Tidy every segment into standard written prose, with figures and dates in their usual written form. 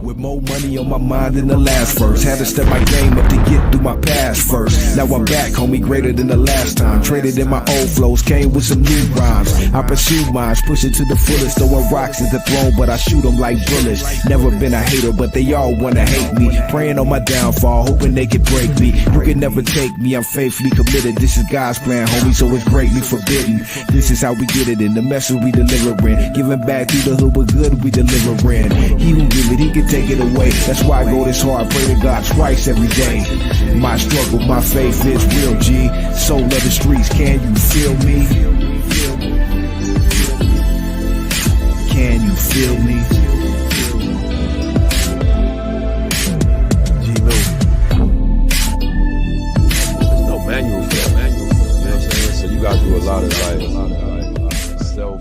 With more money on my mind than the last verse. Had to step my game up to get through my past first. Now I'm back, homie, greater than the last time. Traded in my old flows, came with some new rhymes. I pursue mine, push it to the fullest. Throwing rocks at the throne, but I shoot them like bullets. Never been a hater, but they all wanna hate me. Praying on my downfall, hoping they could break me. You can never take me, I'm faithfully committed. This is God's plan, homie, so it's greatly forbidden. This is how we get it in the message we delivering. Giving back to the hood with good we delivering. He who give it, he can take it away. That's why I go this hard, pray to God twice every day. My struggle, my faith is real, G. Soul of the streets, can you feel me? Can you feel me? G-Lew. There's no manual for that. You know what I'm saying? So you got to do a lot of self.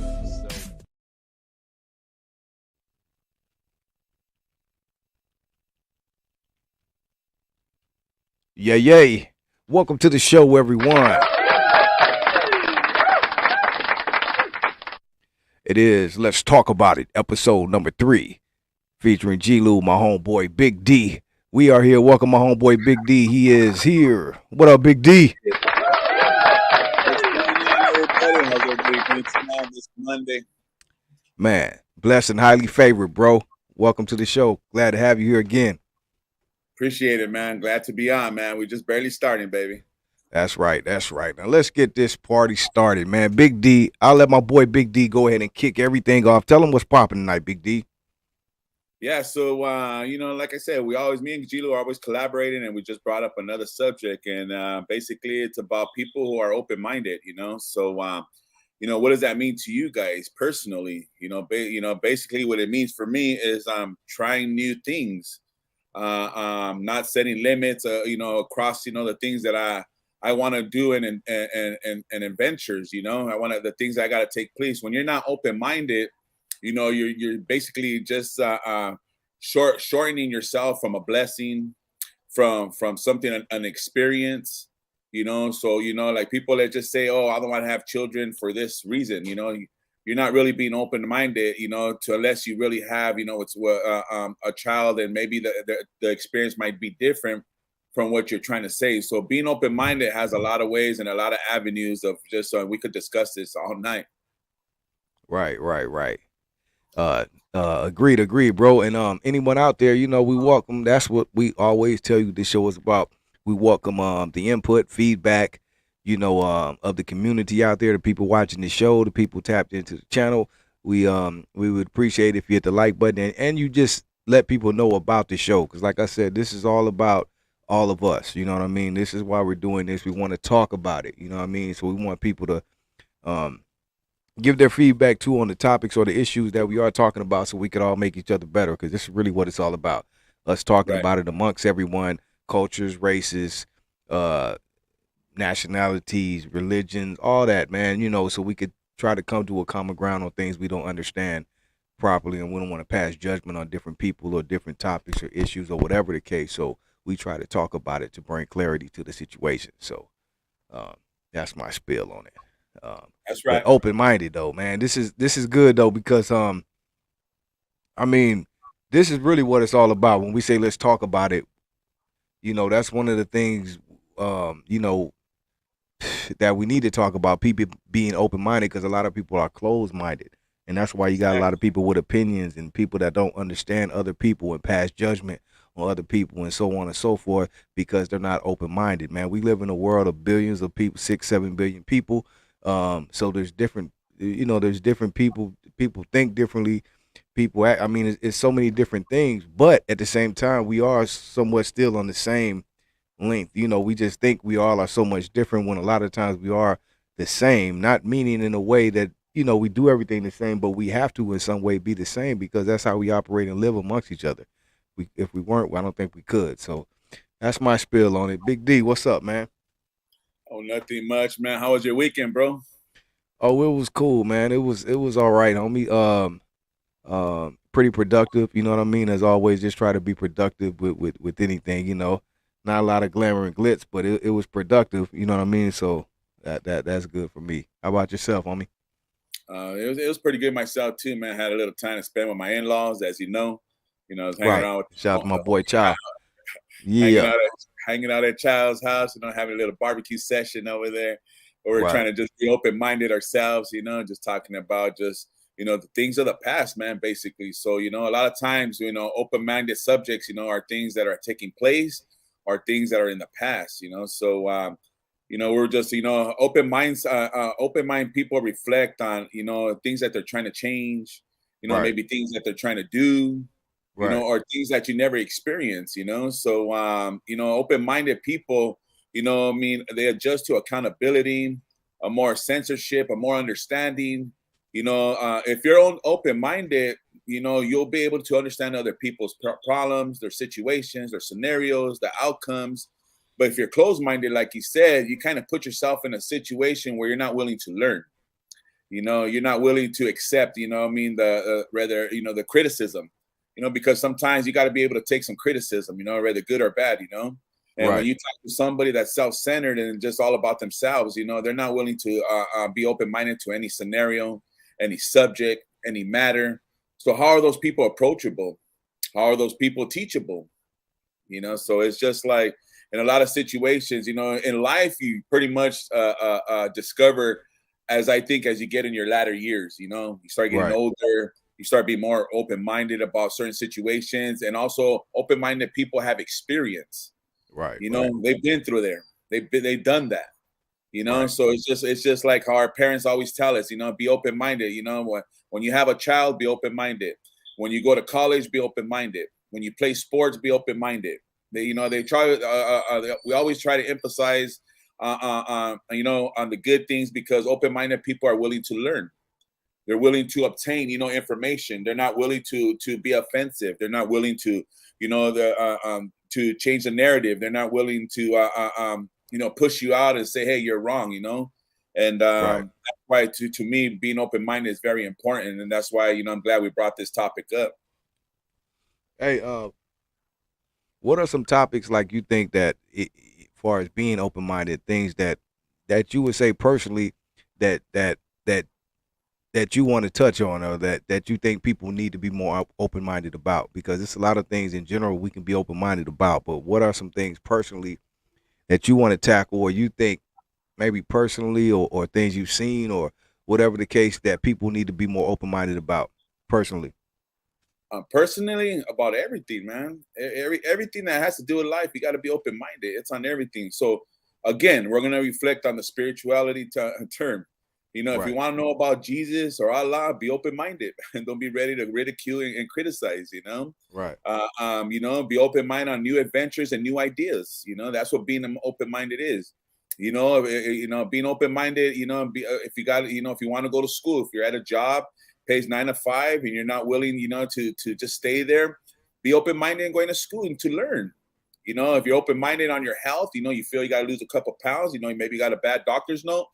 Yay. Welcome to the show, everyone. It is Let's Talk About It, episode number 3, featuring G-Lew, my homeboy, Big D. We are here. Welcome, my homeboy, Big D. He is here. What up, Big D? This Monday. Man, blessed and highly favored, bro. Welcome to the show. Glad to have you here again. Appreciate it, man. Glad to be on, man. We're just barely starting, baby. That's right. Now let's get this party started, man. Big D, I'll let my boy Big D go ahead and kick everything off. Tell him what's popping tonight, Big D. Yeah, so like I said, me and G-Lew are always collaborating, and we just brought up another subject, and basically it's about people who are open-minded, So what does that mean to you guys personally? Basically what it means for me is trying new things. Not setting limits, across, the things that I want to do and adventures, I want the things that I got to take place. When you're not open-minded, you're basically just shortening yourself from a blessing, from something, an experience, So, like people that just say, oh, I don't want to have children for this reason, you're not really being open-minded, to unless you really have, it's a child, and maybe the experience might be different from what you're trying to say. So being open-minded has a lot of ways and a lot of avenues of just, we could discuss this all night. Right. Agreed, bro. And anyone out there, we welcome. That's what we always tell you this show is about. We welcome the input, feedback, of the community out there, the people watching the show, the people tapped into the channel. We would appreciate if you hit the like button and you just let people know about the show. Because like I said, this is all about all of us. You know what I mean? This is why we're doing this. We want to talk about it. You know what I mean? So we want people to give their feedback too on the topics or the issues that we are talking about, so we could all make each other better. Because this is really what it's all about. Us talking about it amongst everyone, cultures, races, nationalities, religions, all that, man, so we could try to come to a common ground on things we don't understand properly, and we don't want to pass judgment on different people or different topics or issues or whatever the case. So we try to talk about it to bring clarity to the situation. So that's my spiel on it. That's right. Open-minded though, man. This is good though, because this is really what it's all about. When we say let's talk about it, that's one of the things that we need to talk about, people being open-minded, because a lot of people are closed-minded, and that's why you got a lot of people with opinions and people that don't understand other people and pass judgment on other people and so on and so forth, because they're not open-minded, man. We live in a world of billions of people, 6-7 billion people. So there's different people think differently, people act, it's so many different things, but at the same time we are somewhat still on the same length. We just think we all are so much different, when a lot of times we are the same, not meaning in a way that we do everything the same, but we have to in some way be the same, because that's how we operate and live amongst each other. If we weren't, I don't think we could. So that's my spiel on it. Big D, what's up, man? Oh, nothing much, man. How was your weekend, bro? Oh, it was cool, man. It was all right, homie. Pretty productive, you know what I mean? As always, just try to be productive with anything, Not a lot of glamour and glitz, but it was productive, you know what I mean? So that's good for me. How about yourself, homie? It was pretty good myself too, man. I had a little time to spend with my in-laws, as you know. You know, I was hanging Right. around with Shout out to my boy child, Child. hanging Yeah. out at hanging out at Child's house, you know, having a little barbecue session over there. Or we're Right. trying to just be open minded ourselves, you know, just talking about just the things of the past, man, basically. So, a lot of times, open minded subjects, are things that are taking place or things that are in the past, So we're just, open mind people reflect on, things that they're trying to change, Right. maybe things that they're trying to do, Right. or things that you never experience, So, open-minded people, I mean, they adjust to accountability, a more censorship, a more understanding. If you're open-minded, you'll be able to understand other people's problems, their situations, their scenarios, the outcomes. But if you're closed-minded, like you said, you kind of put yourself in a situation where you're not willing to learn. You're not willing to accept, the criticism, because sometimes you got to be able to take some criticism, whether good or bad, And when Right. you talk to somebody that's self-centered and just all about themselves, they're not willing to be open-minded to any scenario, any subject, any matter. So how are those people approachable? How are those people teachable? So it's just like in a lot of situations, in life, you pretty much discover, as I think, as you get in your latter years, you start getting Right. older, you start being more open-minded about certain situations, and also open-minded people have experience. Right. Right. They've been through there, they've done that. Right. So it's just like how our parents always tell us, be open-minded. When you have a child, be open-minded. When you go to college, be open-minded. When you play sports, be open-minded. They try. We always try to emphasize, on the good things, because open-minded people are willing to learn. They're willing to obtain, information. They're not willing to be offensive. They're not willing to, to change the narrative. They're not willing to, push you out and say, hey, you're wrong, And Right. that's why, to me, being open-minded is very important, and that's why, I'm glad we brought this topic up. Hey, what are some topics like you think that, far as being open minded, things that you would say personally that that that that you want to touch on, or that you think people need to be more open minded about? Because it's a lot of things in general we can be open minded about, but what are some things personally that you want to tackle, or you think maybe personally, or things you've seen, or whatever the case, that people need to be more open minded about personally? Personally, about everything, man. Everything that has to do with life, you got to be open minded. It's on everything. So, again, we're gonna reflect on the spirituality term. If you Right. want to know about Jesus or Allah, be open minded and don't be ready to ridicule and criticize. Right. Be open minded on new adventures and new ideas. That's what being open minded is. Being open minded. If you got, if you want to go to school, if you're at a job pays 9 to 5 and you're not willing, to just stay there, be open-minded and going to school and to learn. If you're open-minded on your health, you feel you got to lose a couple pounds, maybe you got a bad doctor's note,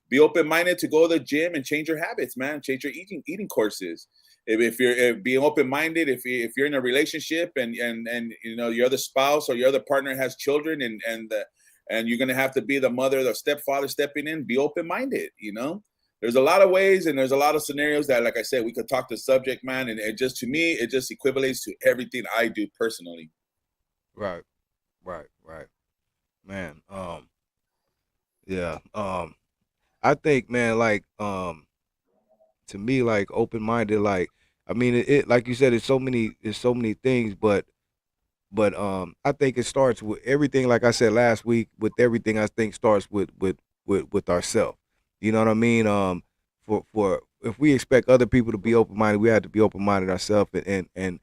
be open-minded to go to the gym and change your habits, man, change your eating courses. If you're being open-minded, if you're in a relationship and your other spouse or your other partner has children, and you're going to have to be the mother, the stepfather stepping in, be open-minded. There's a lot of ways and there's a lot of scenarios that, like I said, we could talk the subject, man. And it just, to me, it just equivalates to everything I do personally. Right. Right. Right. Man. Yeah. I think, man, like, to me, like, open minded, like, I mean, it like you said, it's so many things, but I think it starts with everything. Like I said last week, with everything, I think starts with ourselves. You know what I mean? For if we expect other people to be open minded, we have to be open minded ourselves, and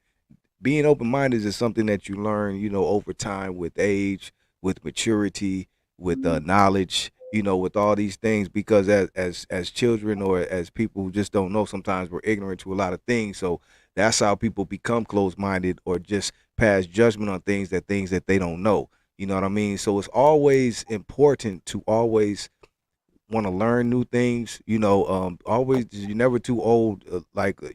being open minded is something that you learn, over time, with age, with maturity, with knowledge, with all these things. Because as children, or as people who just don't know, sometimes we're ignorant to a lot of things. So that's how people become closed minded, or just pass judgment on things that they don't know. You know what I mean? So it's always important to always want to learn new things. Always, you're never too old.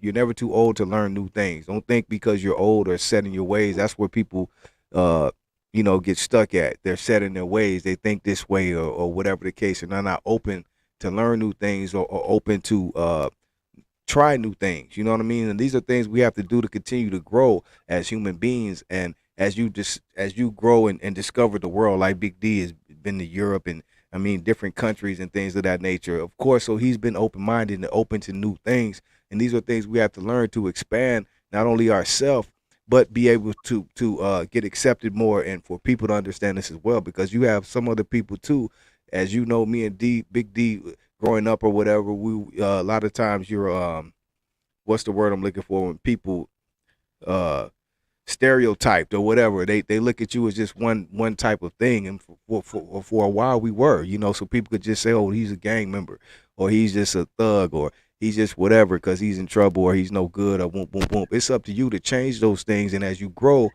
You're never too old to learn new things. Don't think because you're old or set in your ways. That's where people, uh, get stuck at. They're set in their ways. They think this way, or whatever the case, and they're not open to learn new things, or open to try new things. You know what I mean? And these are things we have to do to continue to grow as human beings. And as you grow and discover the world, like Big D has been to Europe and I mean different countries and things of that nature. Of course, so he's been open minded and open to new things. And these are things we have to learn to expand not only ourselves but be able to get accepted more and for people to understand this as well because you have some other people too, as you know, me and Big D growing up or whatever. We a lot of times you're what's the word I'm looking for when people uh stereotyped or whatever. They look at you as just one type of thing, and for a while we were, you know, so people could just say, oh, he's a gang member, or he's just a thug, or he's just whatever because he's in trouble or he's no good or boom boom boom. It's up to you to change those things, and as you grow,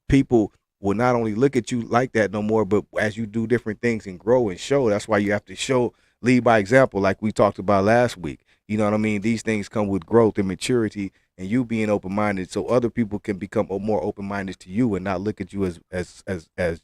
people will not only look at you like that no more, but as you do different things and grow and show, that's why you have to show, lead by example, like we talked about last week. You know what I mean? These things come with growth and maturity and you being open minded, so other people can become more open minded to you and not look at you as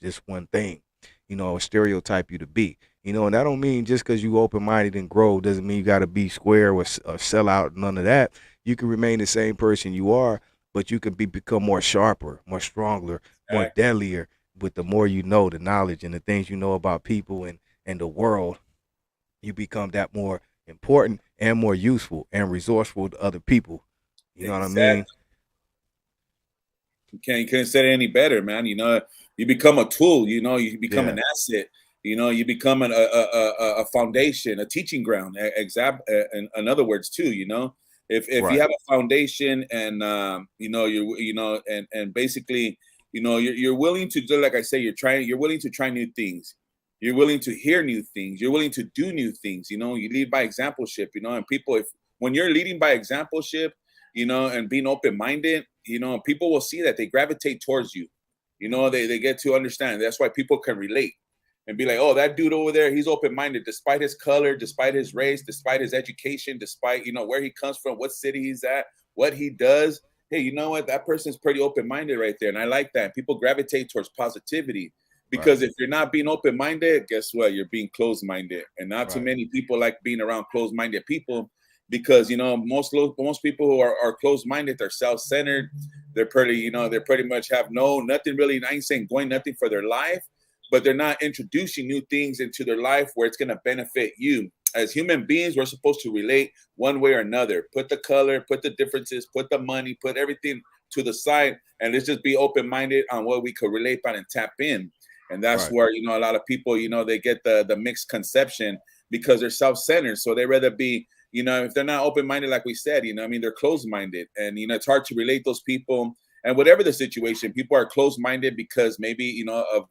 just one thing, you know, or stereotype you to be. You know, and that don't mean just because you open minded and grow doesn't mean you got to be square or sell out. None of that. You can remain the same person you are, but you can become more sharper, more stronger, more deadlier with the more you know, the knowledge and the things you know about people and the world. You become that more important and more useful and resourceful to other people. You know what I mean? Exactly. You couldn't say it any better, man. You know, you become a tool. You know, you become Yeah. an asset. You know, you become a foundation, a teaching ground. In other words, too. You know, if you Right. have a foundation and you know you know and basically you know you're willing to do, like I say, you're willing to try new things. You're willing to hear new things. You're willing to do new things. You know, you lead by exampleship. You know, and people, if when you're leading by exampleship, you know, and being open minded, you know, people will see that they gravitate towards you. You know, they get to understand. That's why people can relate and be like, oh, that dude over there, he's open minded despite his color, despite his race, despite his education, despite, you know, where he comes from, what city he's at, what he does. Hey, you know what? That person's pretty open minded right there. And I like that. People gravitate towards positivity Right. because if you're not being open minded, guess what? You're being closed minded. And not too Right. many people like being around closed minded people because, you know, most people who are closed minded, they're self centered. They're pretty, you know, they pretty much have nothing really. I ain't saying going nothing for their life, but they're not introducing new things into their life where it's going to benefit you. As human beings, we're supposed to relate one way or another. Put the color, put the differences, put the money, put everything to the side, and let's just be open minded on what we could relate on and tap in. And that's Right. where, you know, a lot of people, you know, they get the mixed conception because they're self centered. So they rather be, you know, if they're not open minded, like we said, you know, I mean, they're closed minded, and you know, it's hard to relate those people. And whatever the situation, people are closed minded because maybe, you know, of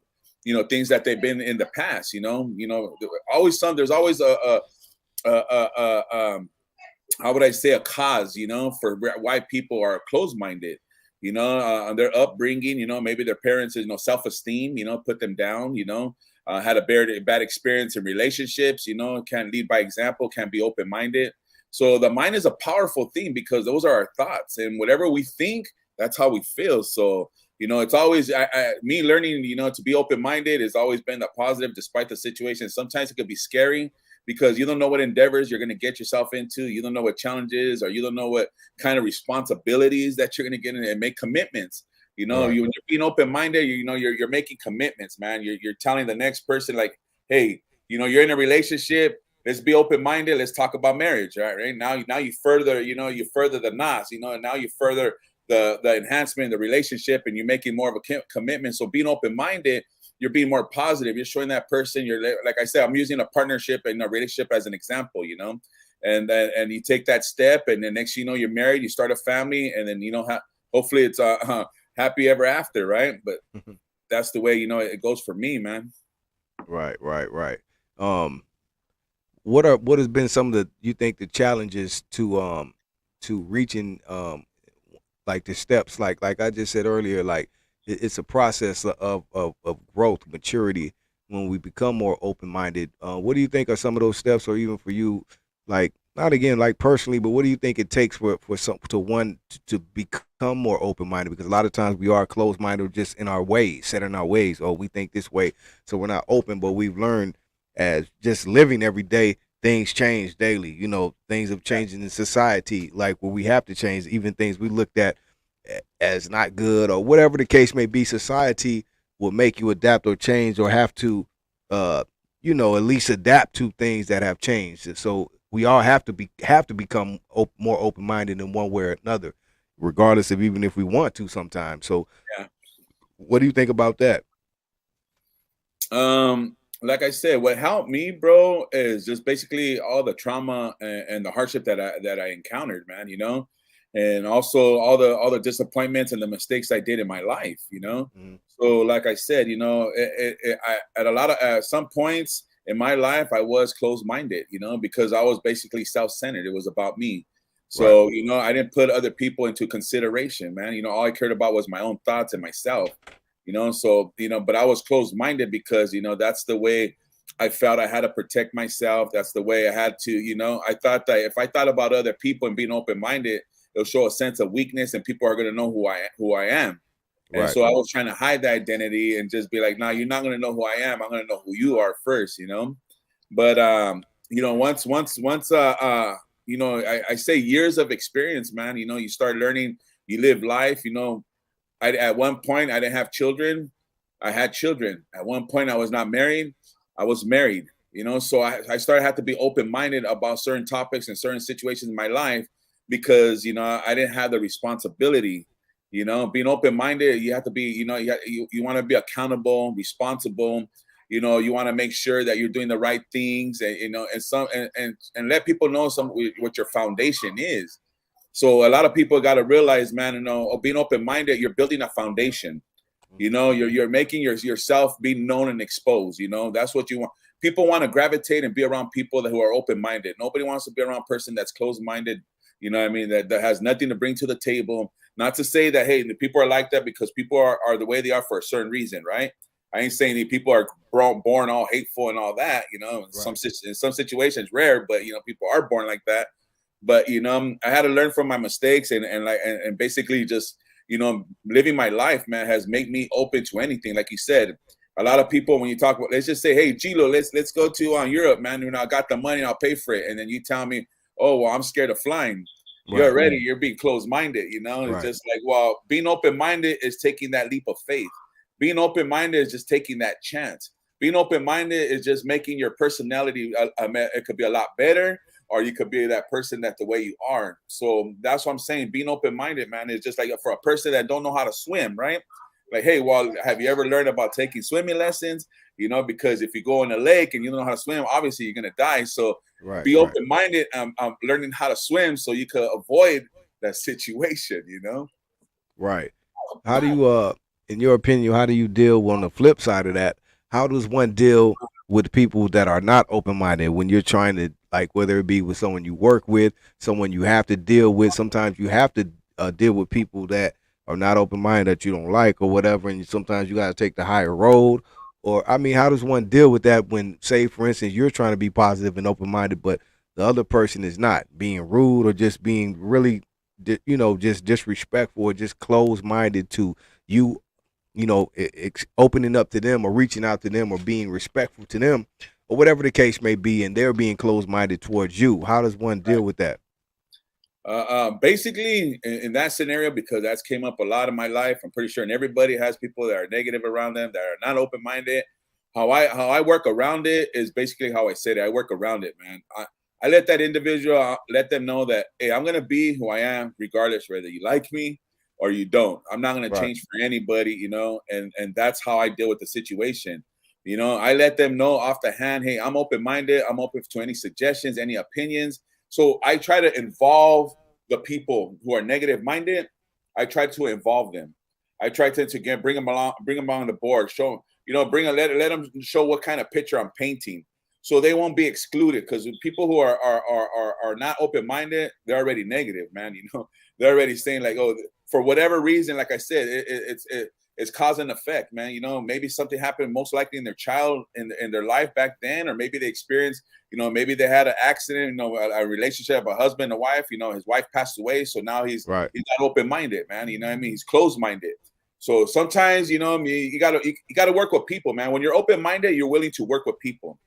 things that they've been in the past. There's always a how would I say, a cause, you know, for why people are closed minded. You know, their upbringing, you know, maybe their parents, you know, self esteem, you know, put them down, you know, had a bad experience in relationships, you know, can't lead by example, can't be open minded. So the mind is a powerful thing because those are our thoughts, and whatever we think, that's how we feel. So, you know, it's always me learning, you know, to be open minded has always been a positive despite the situation. Sometimes it could be scary because you don't know what endeavors you're going to get yourself into. You don't know what challenges, or you don't know what kind of responsibilities that you're going to get in and make commitments. You know, Right. when you're being open minded, you know, you're making commitments, man. You're telling the next person, like, hey, you know, you're in a relationship. Let's be open minded. Let's talk about marriage. Right now you further, you know, you further the knots, you know, and now you further the enhancement of the relationship, and you're making more of a commitment. So being open minded, you're being more positive. You're showing that person. You're, like I said, I'm using a partnership and a relationship as an example, you know, and you take that step, and then next you know, you're married, you start a family, and then, you know, hopefully it's happy ever after, right? But that's the way, you know, it goes for me, man. Right. Right. Right. Um, what has been some of the you think the challenges to reaching like the steps, like I just said earlier, like it's a process of growth, maturity when we become more open minded. What do you think are some of those steps, or even for you, like not again like personally, but what do you think it takes for some to one to become more open minded? Because a lot of times we are closed minded, just in our ways, set in our ways, or we think this way, so we're not open. But we've learned as just living every day things change daily. You know, things have changed in society, like where we have to change. Even things we looked at as not good or whatever the case may be, society will make you adapt or change or have to, uh, at least adapt to things that have changed. So we all have to become more open minded in one way or another, regardless of even if we want to sometimes. So, Yeah. what do you think about that? Like I said, what helped me, bro, is just basically all the trauma and the hardship that I encountered, man. And also all the disappointments and the mistakes I did in my life. Mhm. So, like I said, at some points in my life, I was closed-minded, because I was basically self-centered. It was about me. Right. So, I didn't put other people into consideration, man. All I cared about was my own thoughts and myself. So but I was closed-minded because that's the way I felt I had to protect myself. That's the way I had to. I thought that if I thought about other people and being open-minded, it'll show a sense of weakness and people are going to know who I am. And Right. so I was trying to hide that identity and just be like, nah, you're not going to know who I am. I'm going to know who you are first. But once I say years of experience, man. You start learning, you live life. At one point I didn't have children. I had children. At one point I was not married. I was married. So I started to have to be open-minded about certain topics and certain situations in my life because I didn't have the responsibility. Being open-minded, you have to be. You want to be accountable, responsible. You want to make sure that you're doing the right things, and let people know what your foundation is. So a lot of people got to realize, man, being open-minded, you're building a foundation. You're making yourself be known and exposed. That's what you want. People want to gravitate and be around people who are open-minded. Nobody wants to be around a person that's closed-minded. You know what I mean? That has nothing to bring to the table. Not to say that, hey, the people are like that because people are the way they are for a certain reason, right? I ain't saying that people are born all hateful and all that. Right. In some situations, rare, but people are born like that. But I had to learn from my mistakes and basically just living my life, man, has made me open to anything. Like you said, a lot of people, when you talk about, let's just say, hey, G-Lew, let's go to Europe, man. I got the money, I'll pay for it. And then you tell me, oh, well, I'm scared of flying. Right. You're being closed-minded. It's Right. just like, well, being open-minded is taking that leap of faith. Being open-minded is just taking that chance. Being open-minded is just making your personality, it could be a lot better, or you could be that person that the way you are. So that's what I'm saying. Being open-minded, man, is just like for a person that don't know how to swim, right? Like, hey, well, have you ever learned about taking swimming lessons? Because if you go in a lake and you don't know how to swim, obviously you're gonna die. So Right. be Right. open-minded. Learning how to swim so you could avoid that situation. Right. How do you, in your opinion, how do you deal on the flip side of that? How does one deal with people that are not open minded when you're trying to, like, whether it be with someone you work with, someone you have to deal with? Sometimes you have to deal with people that are not open minded that you don't like or whatever, and sometimes you got to take the higher road. Or, I mean, how does one deal with that when, say, for instance, you're trying to be positive and open minded, but the other person is not being rude or just being really, just disrespectful or just closed minded to you, opening up to them or reaching out to them or being respectful to them or whatever the case may be, and they're being closed minded towards you? How does one deal with that? Basically, in that scenario, because that's came up a lot in my life, I'm pretty sure, and everybody has people that are negative around them that are not open minded. How I work around it is basically how I said it. I work around it, man. I let that individual let them know that, hey, I'm gonna be who I am, regardless whether you like me or you don't. I'm not gonna Right. change for anybody, and that's how I deal with the situation. I let them know off the hand, hey, I'm open minded. I'm open to any suggestions, any opinions. So I try to involve the people who are negative minded. I try to involve them. I try to again bring them on the board, show let them show what kind of picture I'm painting, so they won't be excluded. Because people who are not open minded, they're already negative, man. They're already saying like, oh, for whatever reason, like I said, it's cause and effect, man. Maybe something happened most likely in their child in their life back then, or maybe they experienced, maybe they had an accident, a relationship, a husband, a wife, his wife passed away. So now he's Right. not open-minded, man. You know what I mean? He's closed-minded. So sometimes, you gotta work with people, man. When you're open-minded, you're willing to work with people.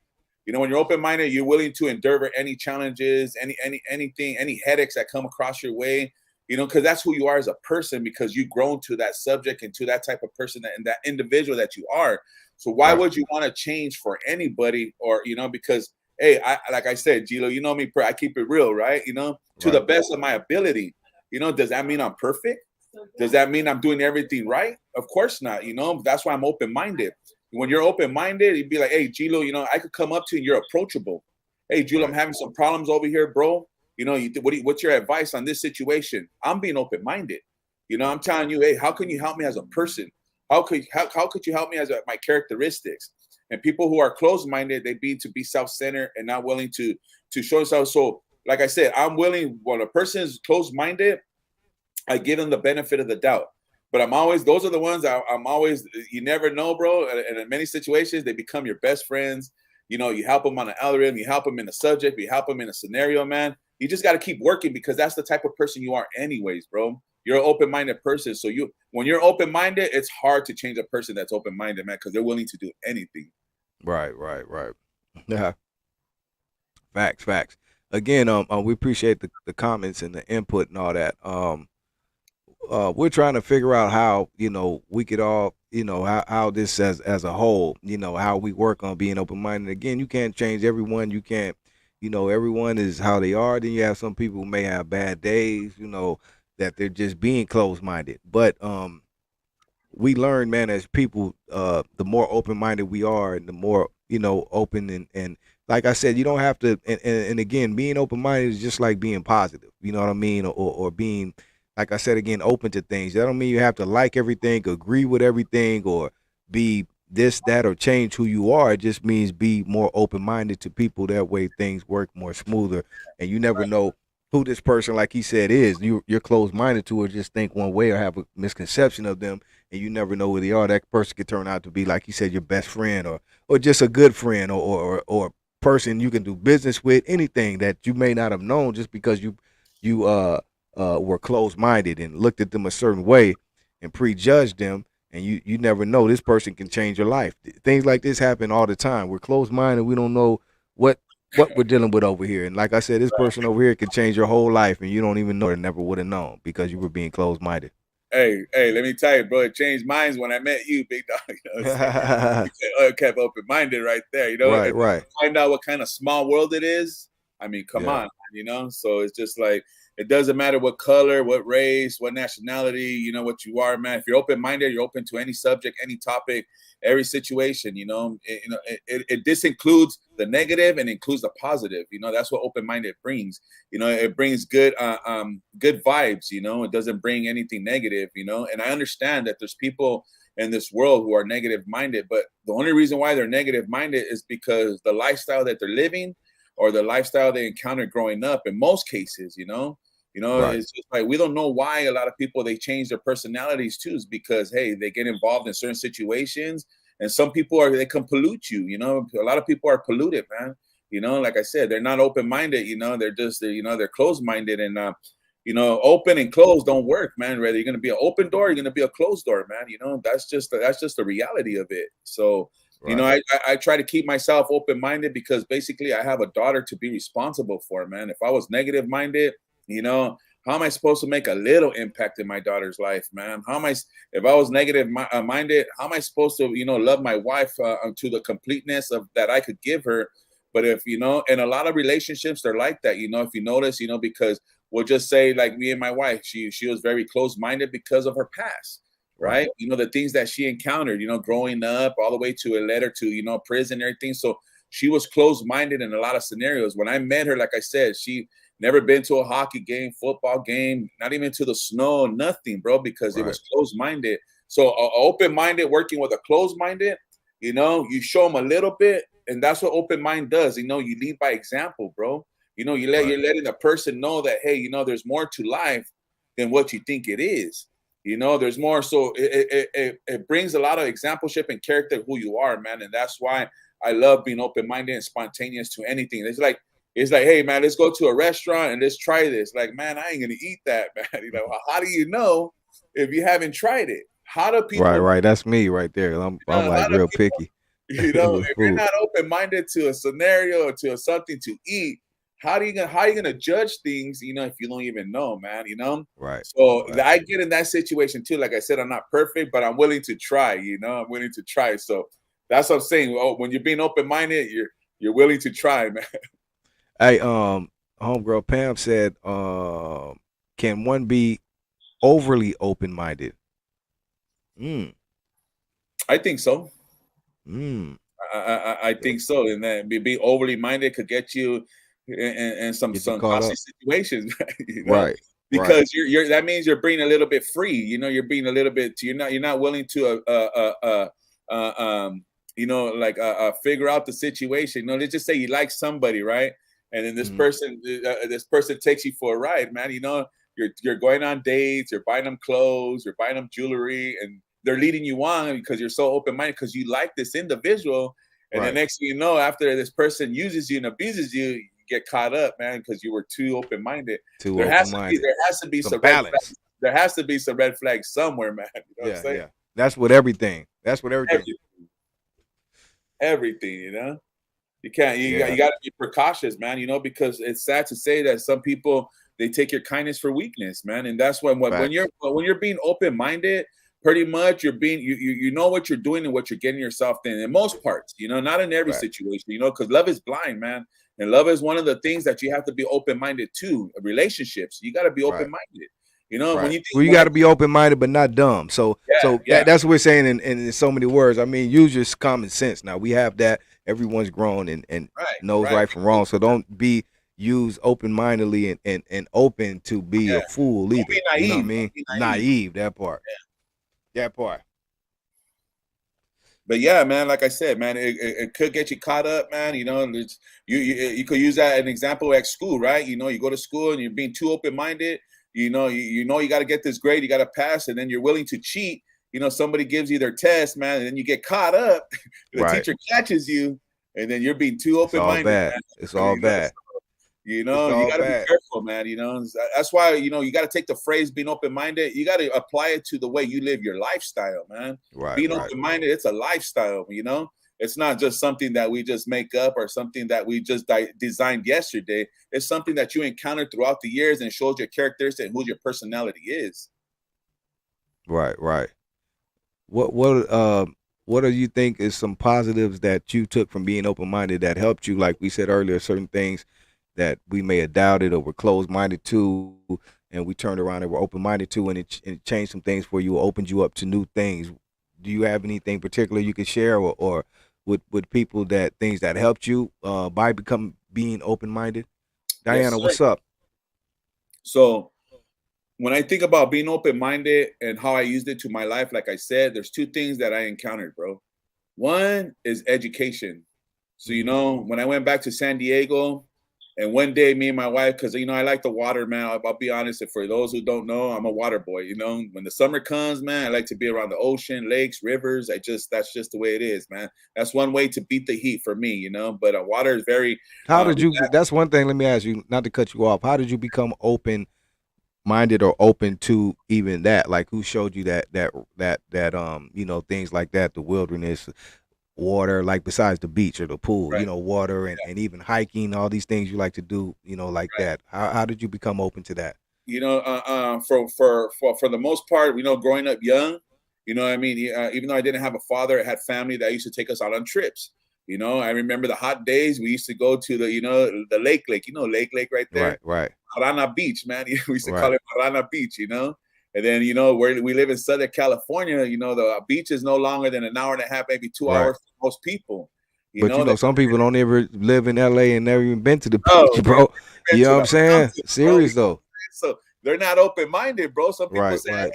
You know, when you're open-minded, you're willing to endure any challenges, anything, any headaches that come across your way. You know, because that's who you are as a person, because you've grown to that subject and to that type of person and that individual that you are. So why would you want to change for anybody? Or, you know, because hey, like I said, G-Lew, you know me, I keep it real, right? You know, to the best of my ability. You know, does that mean I'm perfect? Does that mean I'm doing everything right? Of course not. You know, that's why I'm open-minded. When you're open-minded, you'd be like, hey, G-Lew, you know, I could come up to you and you're approachable. Hey, G-Lew, I'm having some problems over here, bro. You know, what's your advice on this situation? I'm being open-minded. You know, I'm telling you, hey, how can you help me as a person? How could you help me as my characteristics? And people who are closed-minded, they be self-centered and not willing to show themselves. So, like I said, I'm willing, when a person is closed-minded, I give them the benefit of the doubt. But those are the ones I'm always, you never know, bro. And in many situations, they become your best friends. You know, you help them on an algorithm, you help them in a subject, you help them in a scenario, man. You just got to keep working, because that's the type of person you are anyways, bro. You're an open-minded person. So when you're open-minded, it's hard to change a person that's open-minded, man, because they're willing to do anything. Right. Yeah. Facts. Again, we appreciate the comments and the input and all that. We're trying to figure out how, you know, we could all, you know, how this as a whole, you know, how we work on being open-minded. Again, you can't change everyone. You can't, you know, everyone is how they are. Then you have some people who may have bad days, you know, that they're just being closed-minded. But we learn, man, as people, the more open-minded we are, and the more, you know, open and like I said, you don't have to. And again, being open-minded is just like being positive. You know what I mean, or being, like I said again, open to things. That don't mean you have to like everything, agree with everything, or be this, that, or change who you are. It just means be more open-minded to people. That way things work more smoother. And you never know who this person, like he said, is. You're closed-minded to, or just think one way or have a misconception of them, and you never know who they are. That person could turn out to be, like he said, your best friend, or just a good friend, or person you can do business with. Anything that you may not have known just because you were closed-minded and looked at them a certain way and prejudged them, and you never know, this person can change your life. Things like this happen all the time. We're closed-minded. We don't know what we're dealing with over here. And like I said, this person over here can change your whole life, and you don't even know, or never would have known, because you were being closed-minded. Hey, let me tell you, bro, it changed minds when I met you, big dog. You know, I kept open-minded right there. You know, right. Find out what kind of small world it is. I mean, come on, you know. So it's just like, it doesn't matter what color, what race, what nationality, you know, what you are, man. If you're open-minded, you're open to any subject, any topic, every situation. You know, this includes the negative and includes the positive. You know, that's what open-minded brings. You know, it brings good vibes. You know, it doesn't bring anything negative. You know, and I understand that there's people in this world who are negative-minded, but the only reason why they're negative-minded is because the lifestyle that they're living, or the lifestyle they encountered growing up. In most cases, you know, it's just like, we don't know why a lot of people, they change their personalities too, is because, hey, they get involved in certain situations, and some people they can pollute you. You know, a lot of people are polluted, man. You know, like I said, they're not open-minded. You know, they're closed-minded, and you know, open and closed don't work, man. Whether you're going to be an open door, you're going to be a closed door, man. You know, that's just the reality of it. So, you know, I try to keep myself open-minded, because basically I have a daughter to be responsible for, man. If I was negative-minded, you know, how am I supposed to make a little impact in my daughter's life, man? If I was negative-minded, how am I supposed to, you know, love my wife to the completeness of that I could give her? But if, you know, and a lot of relationships, they're like that, you know, if you notice, you know, because we'll just say, like me and my wife, she was very close-minded because of her past. Right. You know, the things that she encountered, you know, growing up, all the way to a letter to, you know, prison and everything. So she was closed-minded in a lot of scenarios. When I met her, like I said, she never been to a hockey game, football game, not even to the snow, nothing, bro, because it was closed-minded. So open-minded working with a closed-minded, you know, you show them a little bit, and that's what open mind does. You know, you lead by example, bro. You know, you're letting the person know that, hey, you know, there's more to life than what you think it is. You know, there's more. So it brings a lot of exampleship and character of who you are, man. And that's why I love being open-minded and spontaneous to anything. It's like, hey, man, let's go to a restaurant and let's try this. Like, man, I ain't going to eat that, man. You know, how do you know if you haven't tried it? How do people? Right. That's me right there. I'm like real picky. You know, if you're not open-minded to a scenario or to something to eat, how are you gonna judge things, you know, if you don't even know, man, you know? Right. So Right. I get in that situation too. Like I said, I'm not perfect, but I'm willing to try, you know, I'm willing to try. So that's what I'm saying. Oh, when you're being open-minded, you're willing to try, man. Hey, homegirl Pam said, can one be overly open-minded? Mm. I think so. Mm. I think so, and then being overly minded could get you in some Get you caught costly up. situations, you know, Right. Right. because you're that means you're being a little bit free, you know, you're being a little bit you're not willing to you know, like figure out the situation. You know, let's just say you like somebody, right? And then Mhm. this person takes you for a ride, man. You know, you're going on dates, you're buying them clothes, you're buying them jewelry, and they're leading you on because you're so open minded because you like this individual. And the Right. next thing you know, after this person uses you and abuses you, you get caught up, man, because you were too open minded. Too There open-minded. has to be Some some red flags. balance. There has to be some red flags somewhere, man. You know what I'm Yeah. saying? Yeah. That's what everything. That's what everything. Everything, everything, you know. You can't. Yeah. You got to be precautious, man. You know, because it's sad to say that some people they take your kindness for weakness, man. And that's when Facts. you're being open minded, pretty much you're being you know what you're doing and what you're getting yourself in most parts. You know, not in every Right. situation. You know, because love is blind, man. And love is one of the things that you have to be open minded to. Relationships, you got to be open Right. minded. You know, when Right. you think Well, you got to be open-minded, but not dumb. So, yeah, yeah, that's what we're saying in so many words. I mean, use your common sense. Now we have that. Everyone's grown and right, knows right, right from wrong. So don't be used open-mindedly and open to be yeah. a fool Don't either. be You know what I naive. mean? Don't be naive. Naive. That part. That part. But yeah, man, like I said, man, it could get you caught up, man. You know, you could use that as an example at school, right? You know, you go to school and you're being too open minded. You know, you know you got to get this grade, you got to pass, and then you're willing to cheat. You know, somebody gives you their test, man, and then you get caught up. The Right. teacher catches you, and then you're being too It's open all minded, bad. man. It's all You know, bad. you It's know, you all got to be bad. careful, man. You know, that's why you know you got to take the phrase "being open-minded." You got to apply it to the way you live your lifestyle, man. Right. Being Right. open-minded, it's a lifestyle. You know, it's not just something that we just make up or something that we just designed yesterday. It's something that you encountered throughout the years and shows your characteristics and who your personality is. Right. Right. What do you think is some positives that you took from being open-minded that helped you? Like we said earlier, certain things that we may have doubted or were closed-minded to, and we turned around and were open-minded to, and it changed some things for you, or opened you up to new things. Do you have anything particular you could share, or with people that things that helped you by being open-minded? Yes, Diana, sir. what's up? So when I think about being open-minded and how I used it to my life, like I said, there's two things that I encountered, bro. One is education. So, you Mhm. know, when I went back to San Diego, and one day me and my wife, because, you know, I like the water, man. I'll be honest. And for those who don't know, I'm a water boy. You know, when the summer comes, man, I like to be around the ocean, lakes, rivers. That's just the way it is, man. That's one way to beat the heat for me, you know. But water is very, How did you? relaxing. That's one thing. Let me ask you, not to cut you off. How did you become open-minded or open to even that? Like, who showed you that things like that, the wilderness, water, like besides the beach or the pool, Right, water and even hiking, all these things you like to do, like right. that. How did you become open to that? You know, for the most part, you know, growing up young, you know what I mean? Even though I didn't have a father, I had family that used to take us out on trips. You know, I remember the hot days. We used to go to the lake, lake right Right, there, right, Marana Beach, man. We used to call right, it Marana Beach, you know. And then, you know, where we live in Southern California, you know, the beach is no longer than an hour and a half, maybe two right. hours for most people. You But know, they some people don't ever live in LA and never even been to the oh, beach, bro, bro. been You know to what the I'm saying? mountains, bro. Serious though. So they're not open minded, bro. Some people Right, say right,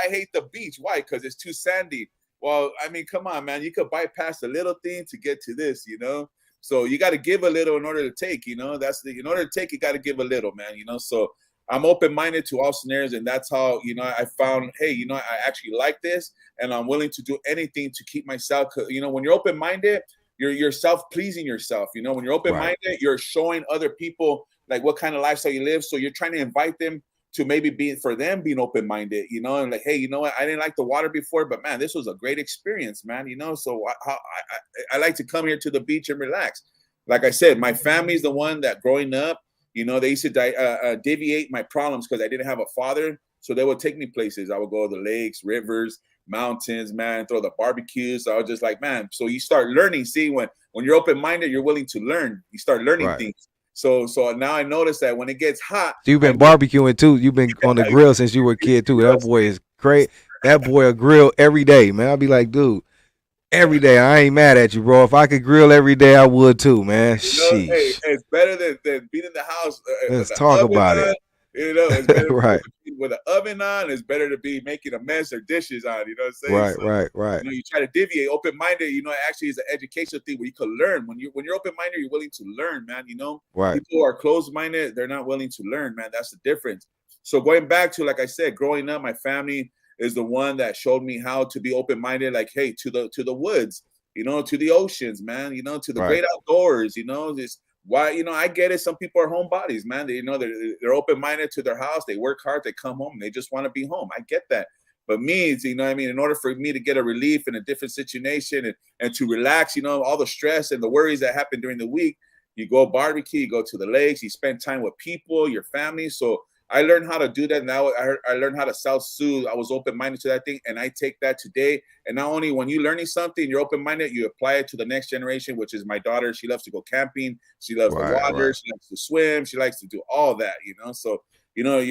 I hate the beach. Why? Because it's too sandy. Well, I mean, come on, man. You could bypass a little thing to get to this, you know. So you got to give a little in order to take, you know. In order to take, you got to give a little, man. You know. So I'm open minded to all scenarios, and that's how I found, hey, I actually like this, and I'm willing to do anything to keep myself. You know, when you're open minded, you're self pleasing yourself. You know, when you're open right, minded, you're showing other people like what kind of lifestyle you live. So you're trying to invite them to maybe being for them being open-minded, you know, and like, hey, you know what, I didn't like the water before, but man, this was a great experience, man, you know. So I like to come here to the beach and relax. Like I said, my family's the one that growing up, you know, they used to deviate my problems because I didn't have a father. So they would take me places. I would go to the lakes, rivers, mountains, man, throw the barbecues. So I was just like, man, so you start learning. See, when you're open-minded, you're willing to learn. You start learning things. So now I notice that when it gets hot. So you've been barbecuing too. You've been on the grill since you were a kid too. That boy is great. That boy a grill every day, man. I'll be like, dude, every day. I ain't mad at you, bro. If I could grill every day, I would too, man. You know, hey, it's better than being in the house. Let's talk about it. You know, it's better right. With an oven on. It's better to be making a mess or dishes on. You know what I'm saying? Right. You know, you try to deviate. Open-minded. You know, actually, is an educational thing where you can learn. When you're open-minded, you're willing to learn, man. You know, people who are closed-minded, they're not willing to learn, man. That's the difference. So going back to, like I said, growing up, my family is the one that showed me how to be open-minded. Like, hey, to the woods, you know, to the oceans, man. You know, to the great outdoors. You know, this. Why, you know, I get it. Some people are homebodies, man. They, you know, they're open-minded to their house. They work hard. They come home. They just want to be home. I get that. But me, you know what I mean? In order for me to get a relief in a different situation and to relax, you know, all the stress and the worries that happen during the week, you go barbecue, you go to the lakes, you spend time with people, your family. So I learned how to do that. Now I learned how to self-soothe. I was open-minded to that thing, and I take that today. And not only when you're learning something, you're open-minded, you apply it to the next generation, which is my daughter. She loves to go camping. She loves the water. She likes to swim. She likes to do all that, you know. So, you know,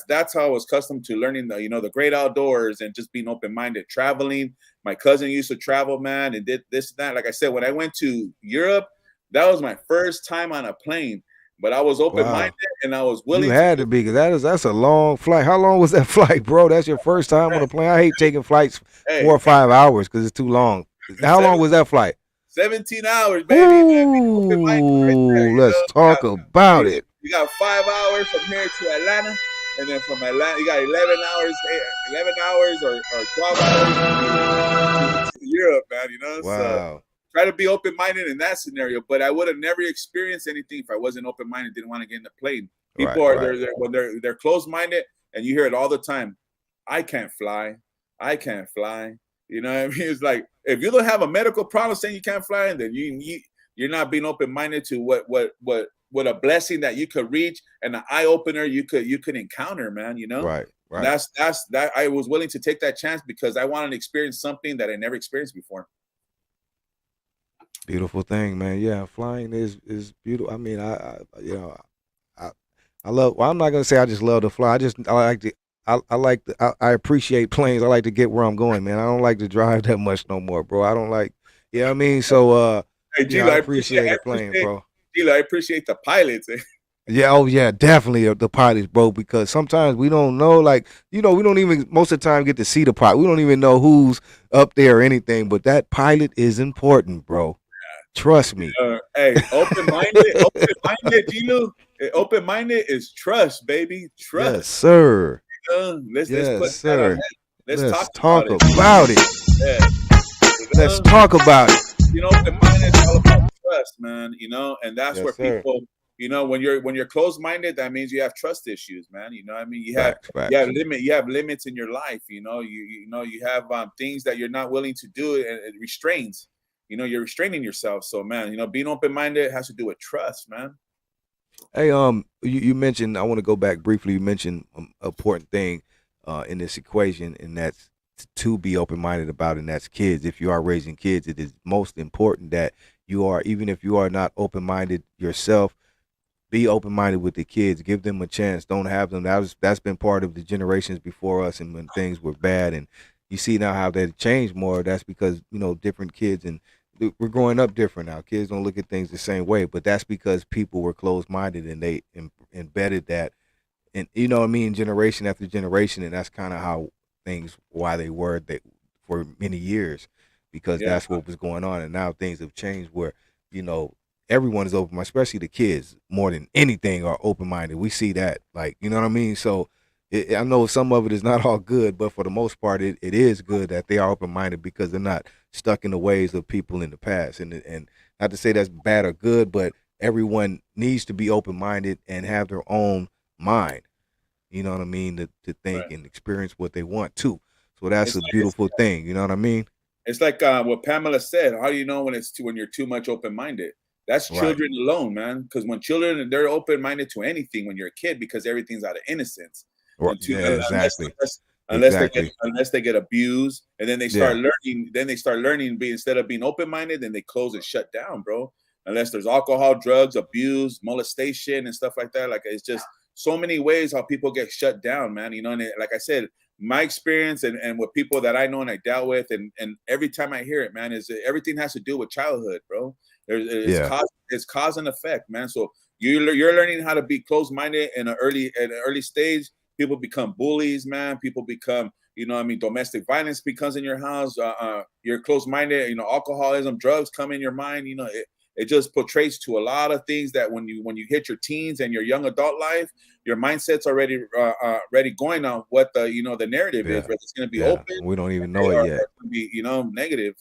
that's how I was accustomed to learning the, you know, the great outdoors and just being open-minded. Traveling. My cousin used to travel, man, and did this and that. Like I said, when I went to Europe, that was my first time on a plane. But I was open-minded and I was willing. You had to be, because that's a long flight. How long was that flight, bro? That's your first time on a plane. I hate taking flights 4 or 5 hours because it's too long. How long was that flight? 17 hours, baby. Ooh, let's talk about it. You got 5 hours from here to Atlanta, and then from Atlanta, you got 11 hours or 12 hours to Europe, man. You know, so try to be open-minded in that scenario, but I would have never experienced anything if I wasn't open-minded, didn't want to get in the plane. People when they're closed-minded, and you hear it all the time. I can't fly. You know what I mean? It's like, if you don't have a medical problem saying you can't fly, then you're not being open-minded to what a blessing that you could reach and an eye-opener you could encounter, man. You know, right. That's that. I was willing to take that chance because I wanted to experience something that I never experienced before. Beautiful thing, man. Yeah, flying is beautiful. I mean, I love. Well, I'm not gonna say I just love to fly. I appreciate planes. I like to get where I'm going, man. I don't like to drive that much no more, bro. I don't like. You know what I mean? So, hey, G-Lew, I appreciate the plane, bro. G-Lew, I appreciate the pilots. Yeah, oh yeah, definitely the pilots, bro. Because sometimes we don't know, like, you know, we don't even most of the time get to see the pilot. We don't even know who's up there or anything. But that pilot is important, bro. Trust me. Hey, open-minded, G-Lew. Open-minded is trust, baby. Trust. Yes, sir. Let's talk about it. Yeah. Let's talk about it. You know, open-minded is all about trust, man. You know, and that's where people, you know, when you're closed-minded, that means you have trust issues, man. You know what I mean? You have limits in your life. You know, you have things that you're not willing to do, and it restrains. You know, you're restraining yourself. So, man, you know, being open-minded has to do with trust, man. Hey, you mentioned, I want to go back briefly. You mentioned an important thing in this equation, and that's to be open-minded about, and that's kids. If you are raising kids, it is most important that you are, even if you are not open-minded yourself, be open-minded with the kids. Give them a chance. Don't have them. That's been part of the generations before us, and when things were bad, and you see now how they've changed more. That's because, you know, different kids, and we're growing up different now. Kids don't look at things the same way, but that's because people were closed-minded and they embedded that, and you know what I mean, generation after generation, and that's kind of how why they were for many years, because that's what was going on. And now things have changed where, you know, everyone is open, especially the kids, more than anything, are open-minded. We see that, like, you know what I mean? So I know some of it is not all good, but for the most part, it is good that they are open-minded because they're not stuck in the ways of people in the past. And not to say that's bad or good, but everyone needs to be open-minded and have their own mind. you know what I mean, to think Right. and experience what they want to. So that's It's a like it's, beautiful thing, you know what I mean? it's like what Pamela said. How do you know when you're too much open minded? That's Right. children alone, man. Because when children, they're open minded to anything when you're a kid because everything's out of innocence. Right. And to Yeah, exactly. Exactly. unless they get abused, and then they start Yeah. learning. Then they start learning. Instead of being open minded, then they close and shut down, bro. Unless there's alcohol, drugs, abuse, molestation, and stuff like that. Like it's just so many ways how people get shut down, man. You know, and like I said, my experience and with people that I know and I dealt with, and every time I hear it, man, is everything has to do with childhood, bro. Yeah. It's cause and effect, man. So you're learning how to be closed minded in an early stage. People become bullies, man. People become, you know, I mean, domestic violence becomes in your house. You're closed minded. You know, alcoholism, drugs come in your mind. You know, it just portrays to a lot of things that when you hit your teens and your young adult life, your mindset's already already going on what the narrative is, Yeah. whether it's going to be Yeah. open We don't even know it or yet. it's going to be negative.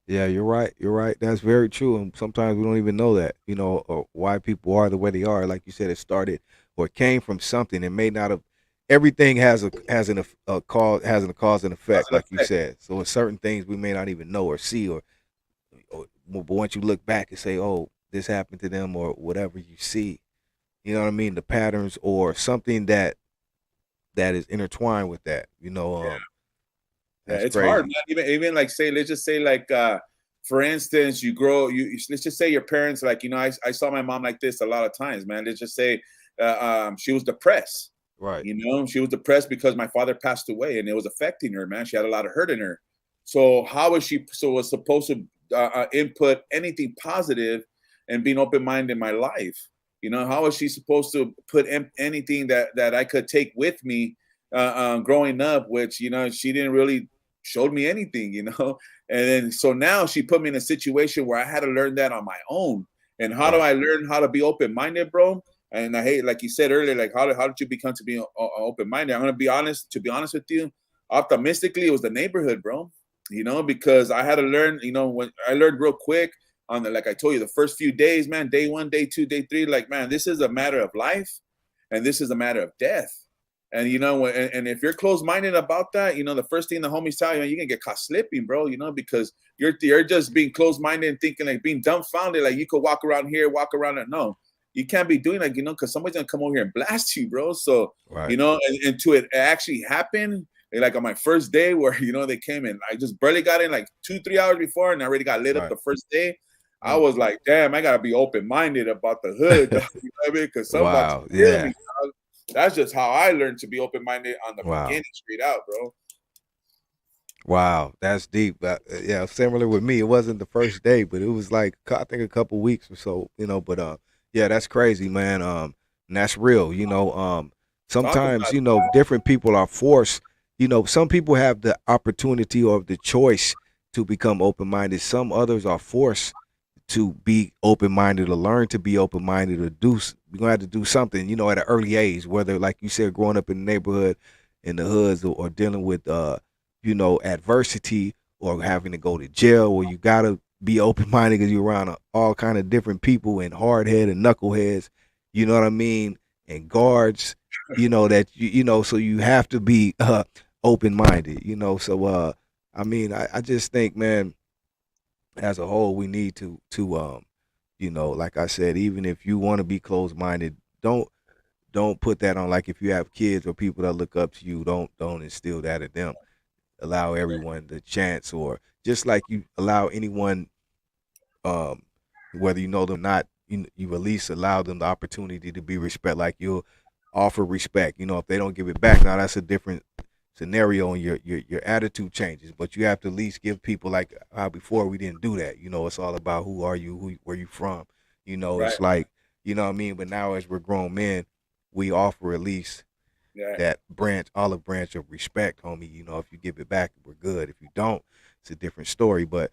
Yeah, you're right. You're right. That's very true. And sometimes we don't even know that, or why people are the way they are. Like you said, it started or it came from something. It may not have. Everything has a cause and Cause effect, and like you effect. said. So it's certain things we may not even know or see, but once you look back and say, "Oh, this happened to them," or whatever you see, you know what I mean, the patterns or something that is intertwined with that. Yeah, That's it's hard, crazy. man. Even like say, let's just say like for instance, let's just say your parents, like, I saw my mom like this a lot of times, man. Let's just say she was depressed. Right. She was depressed because my father passed away and it was affecting her, man. She had a lot of hurt in her. So how was she was supposed to input anything positive and being open-minded in my life? How was she supposed to put anything that I could take with me growing up, which, she didn't really showed me anything. And then so now she put me in a situation where I had to learn that on my own. And how do Right. I learn how to be open-minded, bro? And I hate, like you said earlier, like how did you become to be open-minded? I'm gonna be honest. To be honest with you, optimistically, it was the neighborhood, bro. Because I had to learn. When I learned real quick on like I told you, the first few days, man, day 1, day 2, day 3, like, man, this is a matter of life, and this is a matter of death. And and if you're closed-minded about that, the first thing the homies tell you, you're gonna get caught slipping, bro. Because you're just being closed-minded and thinking, like, being dumbfounded, like you could walk around here, walk around there. No, you can't be doing like, because somebody's gonna come over here and blast you, bro. So Right. and to it actually happen, like on my first day where they came in, I just barely got in like 2-3 hours before, and I already got lit up Right. the first day. I Mm. was like, damn, I gotta be open-minded about the hood, dog, you know what I mean? Because someone's about to Wow. kill me, Yeah. dog. That's just how I learned to be open-minded on the Wow. beginning, straight out, bro. Wow, that's deep. Yeah, similar with me. It wasn't the first day, but it was like I think a couple weeks or so. But yeah, that's crazy, man. And that's real. Talk about Sometimes it. different people are forced. Some people have the opportunity or the choice to become open minded. Some others are forced to be open minded or learn to be open minded or do. We're gonna have to do something. At an early age, whether like you said, growing up in the neighborhood, in the hoods, or dealing with adversity or having to go to jail, where you gotta be open minded because you're around all kind of different people and hard head and knuckleheads, you know what I mean, and guards, that so you have to be open minded, So I mean, I just think, man, as a whole, we need to like I said, even if you want to be closed minded, don't put that on. Like if you have kids or people that look up to you, don't instill that in them. Allow everyone the chance, or just like you allow anyone, um whether you know them or not, you at least allow them the opportunity to be respect. Like you'll offer respect, if they don't give it back, now that's a different scenario, and your attitude changes, but you have to at least give people, like how before we didn't do that. It's all about who are you, where you from. Right. It's like, what I mean, but now as we're grown men, we offer at least Yeah. that olive branch of respect, homie. If you give it back, we're good. If you don't, it's a different story. But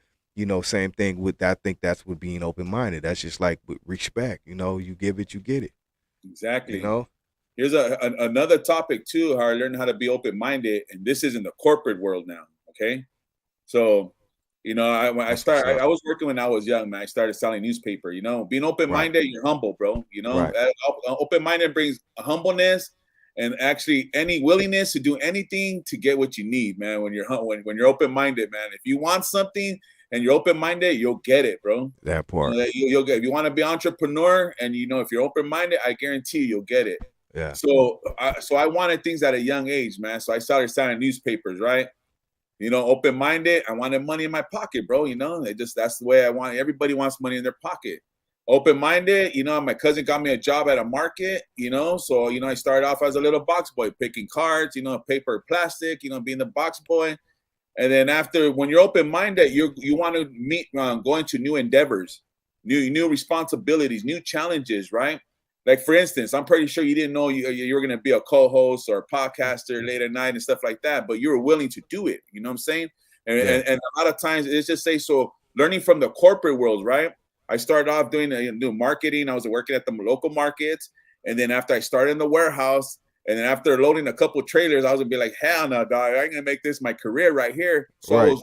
same thing with that. I think that's with being open minded. That's just like with respect. You give it, you get it. You Exactly. know. Here's another topic too, how I learned how to be open-minded, and this is in the corporate world now. Okay. So, when That's what's up. I was working when I was young, man. I started selling newspaper. Being Right. open-minded, you're humble, bro. Right. Open-minded brings humbleness, and actually any willingness to do anything to get what you need, man. When you're open-minded, man. If you want something and you're open-minded, you'll get it, bro. That part. You'll get. If you want to be an entrepreneur, and if you're open-minded, I guarantee you'll get it. Yeah. So I wanted things at a young age, man. So I started selling newspapers, right? Open-minded. I wanted money in my pocket, bro. That's the way I want. Everybody wants money in their pocket. Open-minded, my cousin got me a job at a market, so I started off as a little box boy, picking cards, paper, plastic, being the box boy. And then when you're open-minded, you want to go into new endeavors, new responsibilities, new challenges, right? Like, for instance, I'm pretty sure you didn't know you were going to be a co-host or a podcaster late at night and stuff like that, but you were willing to do it. You know what I'm saying? And a lot of times it's just learning from the corporate world, right? I started off doing marketing. I was working at the local markets. And then after I started in the warehouse, and then after loading a couple of trailers, I was going to be like, hell no, dog, I'm going to make this my career right here. So right.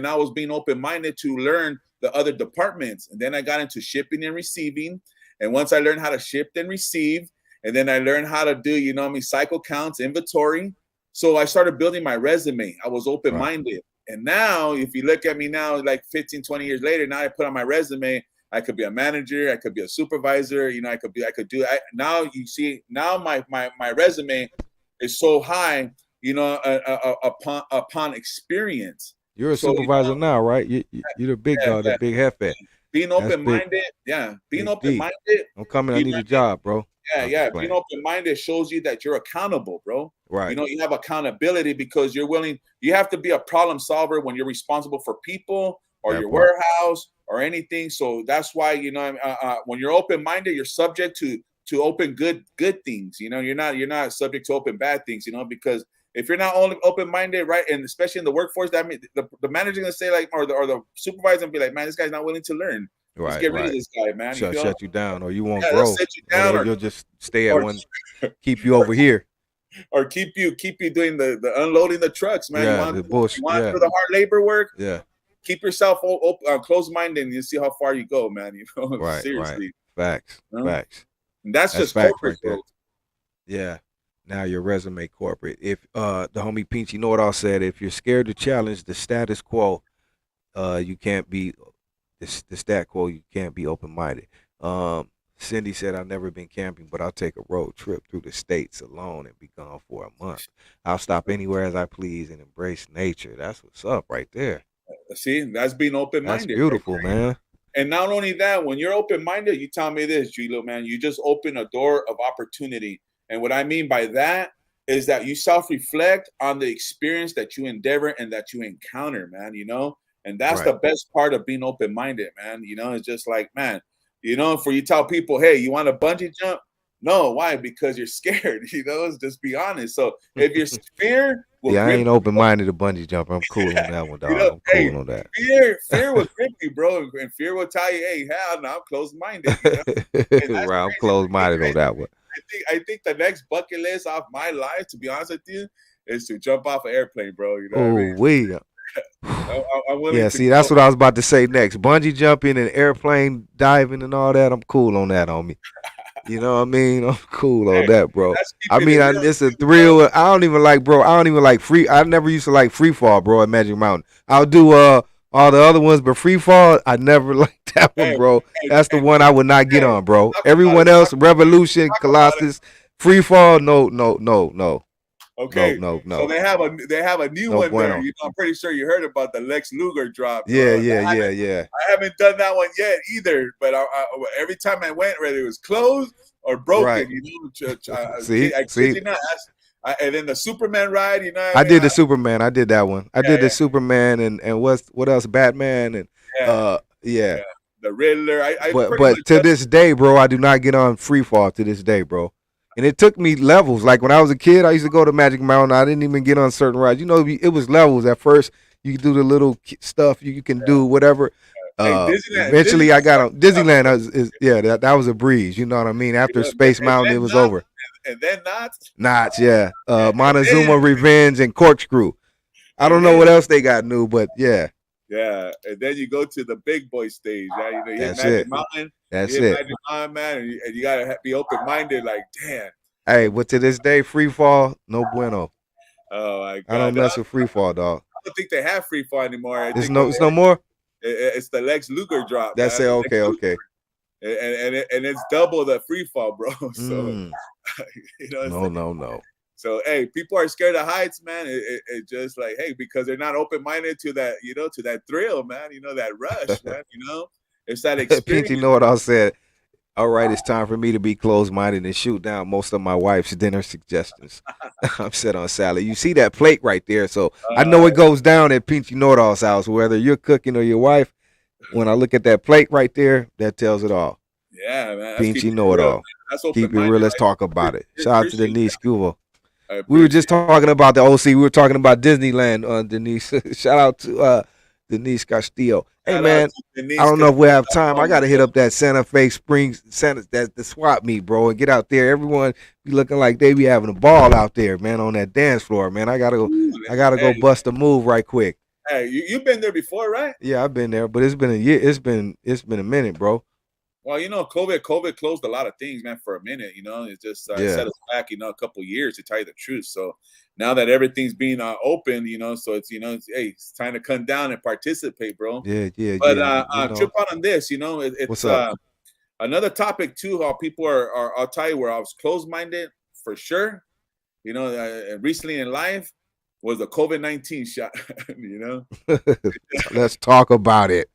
I was being open-minded to learn the other departments. And then I got into shipping and receiving. And once I learned how to ship and receive, and then I learned how to do, cycle counts, inventory. So I started building my resume. I was open-minded. Right. And now, if you look at me now, like 15, 20 years later, now I put on my resume, I could be a manager, I could be a supervisor, now you see, now my resume is so high, upon experience. You're a supervisor now, right? You're the big dog, the big jefe. Being open-minded, being open-minded. I'm coming, I need a job, bro. Being open-minded shows you that you're accountable, bro. Right. You have accountability because you have to be a problem solver when you're responsible for people or your warehouse or anything. So that's why, when you're open-minded, you're subject to open good things. You're not subject to open bad things, because if you're not only open-minded, right, and especially in the workforce, that means the manager's gonna say, like, or the supervisor gonna be like, man, this guy's not willing to learn. Right. Let's get rid of this guy, man. Shut you down, or you won't grow. Set you down, or you'll just stay at one, keep you over here, or keep you doing the unloading the trucks, man. Yeah, the bullshit. You want to do the hard labor work. Yeah. Keep yourself closed-minded, and you see how far you go, man. Right. Seriously. Right. Facts. Facts. And that's just corporate growth. Yeah. Now your resume corporate. If the homie Pinchy Know-It-All said, if you're scared to challenge the status quo, you can't be the stat quo. You can't be open-minded. Cindy said, I've never been camping, but I'll take a road trip through the states alone and be gone for a month. I'll stop anywhere as I please and embrace nature. That's what's up right there. See, that's being open-minded. That's beautiful, man. And not only that, when you're open-minded, you tell me this, G-Lew, man, you just open a door of opportunity. And what I mean by that is that you self-reflect on the experience that you endeavor and that you encounter, man, and that's the best part of being open-minded, man. It's just like, man, for you tell people, hey, you want to bungee jump? No, why? Because you're scared, just be honest. So if you're fear, I ain't open-minded to bungee jump. I'm cool on that one, dog. I'm cool on that. Fear will grip you, bro, and fear will tell you, hey, hell no, I'm closed-minded. Right, I'm closed-minded on that one. I think the next bucket list of my life, to be honest with you, is to jump off an airplane, bro. See, that's what I was about to say next. Bungee jumping and airplane diving and all that. I'm cool on that, homie. You know what I mean? I'm cool on that, bro. It's a thrill. I don't even like free. I never used to like free fall, bro, at Magic Mountain. I'll do all the other ones, but free fall, I never liked that one, bro. That's the one I would not get on, bro. Everyone else, Revolution, Colossus, free fall, no. Okay. No. So they have a new one there. I'm pretty sure you heard about the Lex Luger drop. Yeah. I haven't done that one yet either. But every time I went, whether it was closed or broken, right. See, and then the Superman ride, I did the Superman. I did that one. I did the Superman and what else? Batman and the Riddler. But to this day, bro, I do not get on free fall to this day, bro. And it took me levels. Like when I was a kid, I used to go to Magic Mountain. I didn't even get on certain rides. It was levels. At first, you could do the little stuff. You can do whatever. Eventually, I got on Disneyland. That was a breeze. You know what I mean? After Space Mountain, it was over. And then Knots, yeah. Montezuma Revenge and Corkscrew. I don't know what else they got new, but yeah. Yeah, and then you go to the big boy stage. Right? That's it. Mountain. That's it. Magic Mountain, man, and you gotta be open minded. Like, damn, Hey, but to this day, free fall, no bueno. Oh my I don't God! mess with free fall, dog. I don't think they have free fall anymore. I It's think no, it's no more. it's the Lex Luger drop, That's man. it. The Lex Okay, Luger. okay. And it's double the free fall, bro. So Mm, you know, it's no, like, no, no. so hey, people are scared of heights, man. It just like hey, because they're not open minded to that, to that thrill, man. That rush, man. It's that experience. Pinchy know what I said. All right, it's time for me to be closed-minded and shoot down most of my wife's dinner suggestions. I'm set on salad. You see that plate right there, so I know it goes down at Pinchy Nordall's house, whether you're cooking or your wife. When I look at that plate right there, that tells it all. Yeah, man. That's Pinchy keeping know it it real. Man. all. That's open Keep it minded. real. Let's talk about it. Shout out to Appreciate Denise Cuvo. I We were just appreciate talking about the OC. We were talking about Disneyland, Denise. Shout out to Denise Castillo. Hey, Shout out man, to Denise I don't know if we have Castillo. time. I got to hit up that Santa Fe Springs, the swap meet, bro, and get out there. Everyone be looking like they be having a ball out there, man, on that dance floor, man. I gotta go Hey, bust a move right quick. hey, you've been there before, right? Yeah, I've been there, but it's been a year. It's been a minute, bro. Well, COVID closed a lot of things, man, for a minute. It just Yeah. set us back, a couple years to tell you the truth. So now that everything's being open, so hey, it's time to come down and participate, bro. Yeah. But trip out on this, it's What's up? Another topic too. How people are I'll tell you where I was closed minded for sure. Recently in life was the COVID-19 shot. Let's talk about it.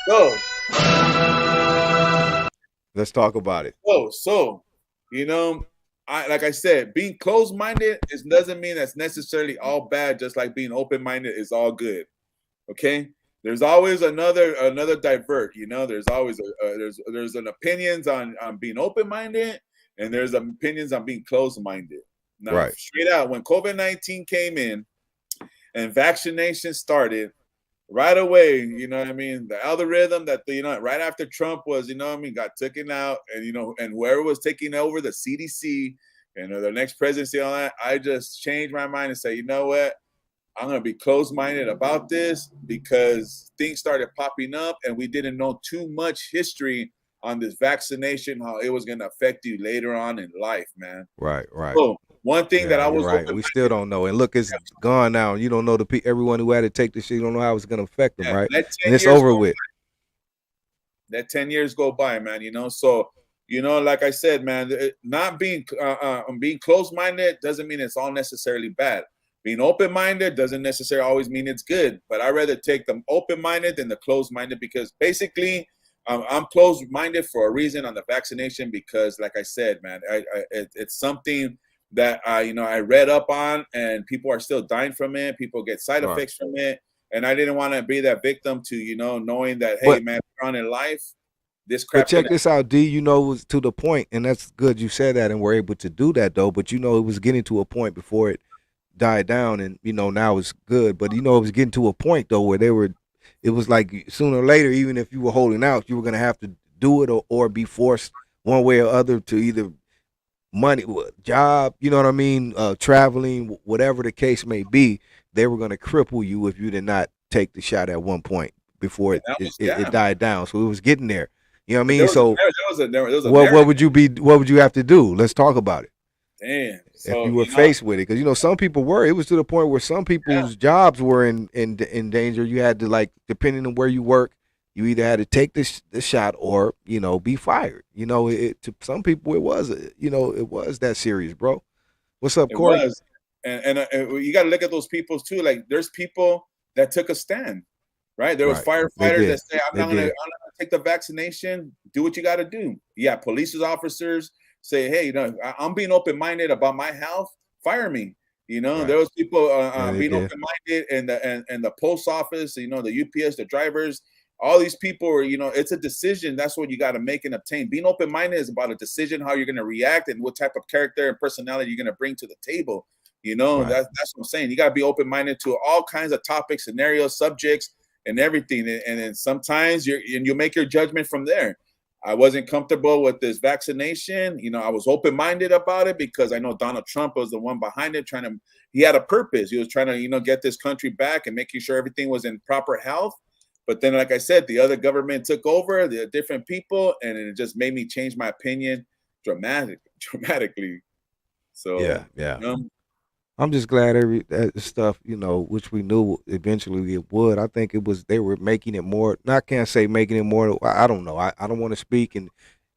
So let's talk about it. So like I said, being closed-minded doesn't mean that's necessarily all bad. Just like being open-minded is all good. Okay, there's always another divert. There's always there's an opinions on being open-minded, and there's opinions on being closed-minded. Now, right. Straight out, when COVID-19 came in and vaccination started, right away, the algorithm that right after Trump was, got taken out, and and whoever was taking over the CDC and the next presidency, all that, I just changed my mind and say, you know what, I'm gonna be closed-minded about this because things started popping up, and we didn't know too much history on this vaccination, how it was gonna affect you later on in life, man. Right. So one thing that I was right. We still don't know, and look, it's gone now. You don't know everyone who had to take this shit. You don't know how it's gonna affect them, right? And it's over with. Let 10 years go by, man. So like I said, man, not being closed-minded doesn't mean it's all necessarily bad. Being open-minded doesn't necessarily always mean it's good, but I'd rather take the open-minded than the closed-minded, because basically I'm closed-minded for a reason on the vaccination, because like I said, man, it's something that I read up on, and people are still dying from it. People get side effects from it, and I didn't want to be that victim to knowing that, hey, man, on in life, this crap. But check this out, D. It was to the point, and that's good you said that, and we're able to do that though. But it was getting to a point before it died down, and now it's good. But it was getting to a point though where it was like sooner or later, even if you were holding out, you were gonna have to do it or be forced one way or other to either money, job, you know what I mean, traveling, whatever the case may be. They were gonna cripple you if you did not take the shot at one point before it died down. So it was getting there. You know what I mean? So what would you have to do? Let's talk about it. Damn. So, if you were faced with it, because some people were. It was to the point where some people's jobs were in danger. You had to, depending on where you work, you either had to take the shot or be fired. To some people it was it was that serious, bro. What's up, Corey? It was. And you got to look at those people too. Like, there's people that took a stand, right? There was firefighters that say, I'm not gonna take the vaccination. Do what you got to do. Yeah, police officers say, hey, I'm being open-minded about my health. Fire me. There was people being open-minded in the post office. The UPS, the drivers. All these people are, it's a decision. That's what you got to make and obtain. Being open-minded is about a decision, how you're going to react and what type of character and personality you're going to bring to the table. That's what I'm saying. You got to be open-minded to all kinds of topics, scenarios, subjects, and everything. And then sometimes you make your judgment from there. I wasn't comfortable with this vaccination. I was open-minded about it because I know Donald Trump was the one behind it, he had a purpose. He was trying to, get this country back and making sure everything was in proper health. But then, like I said, the other government took over, the different people, and it just made me change my opinion dramatically. Yeah, So, yeah. you know, I'm just glad that stuff, which we knew eventually it would. I think it was they were making it more. I can't say making it more. I don't know. I don't want to speak, and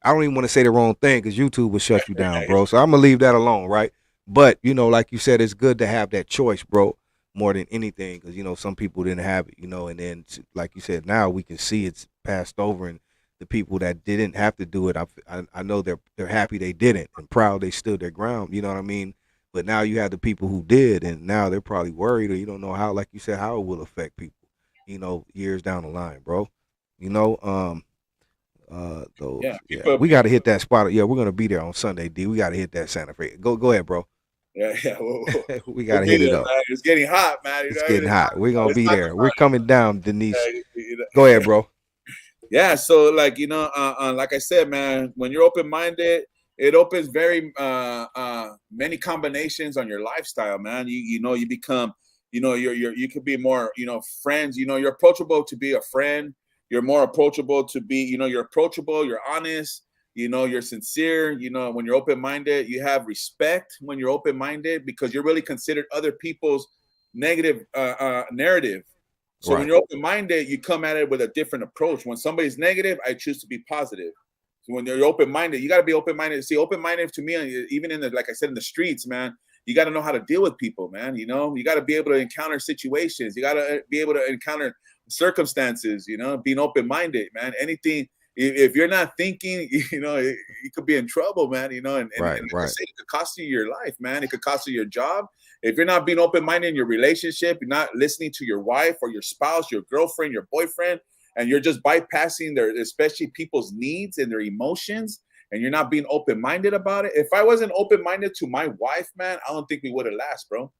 I don't even want to say the wrong thing because YouTube will shut you down, bro. So I'm gonna leave that alone, right? But like you said, it's good to have that choice, bro, more than anything, because some people didn't have it, and then like you said, now we can see it's passed over, and the people that didn't have to do it, I know they're happy they didn't, and proud they stood their ground. You know what I mean? But now you have the people who did, and now they're probably worried, or you don't know how, like you said, how it will affect people, years down the line, bro. You know, those, yeah, yeah, we got to hit that spot. Yeah, we're gonna be there on Sunday, D. We got to hit that Santa Fe. Go ahead, bro. yeah. We got We'll to be hit it there, up. man. It's getting hot, man. It's getting hot. We're gonna It's be not there. We're coming down, Denise. the Go ahead, bro. Yeah, so like like I said, man, when you're open-minded, it opens very many combinations on your lifestyle, man. You become, you could be more, friends. You're approachable to be a friend. You're more approachable to be, you're approachable. You're honest. You're sincere. When you're open-minded, you have respect. When you're open-minded, because you're really considered other people's negative narrative. So when Right. you're open-minded, you come at it with a different approach. When somebody's negative, I choose to be positive. So when you're open-minded, you got to be open-minded. See, open-minded to me, even like I said, in the streets, man, you got to know how to deal with people, man. You got to be able to encounter situations. You got to be able to encounter circumstances, being open-minded, man. Anything, if you're not thinking, you could be in trouble, man, and like I say, it could cost you your life, man. It could cost you your job. If you're not being open-minded in your relationship, you're not listening to your wife or your spouse, your girlfriend, your boyfriend, and you're just bypassing especially people's needs and their emotions, and you're not being open-minded about it. If I wasn't open-minded to my wife, man, I don't think we would have lasted, bro.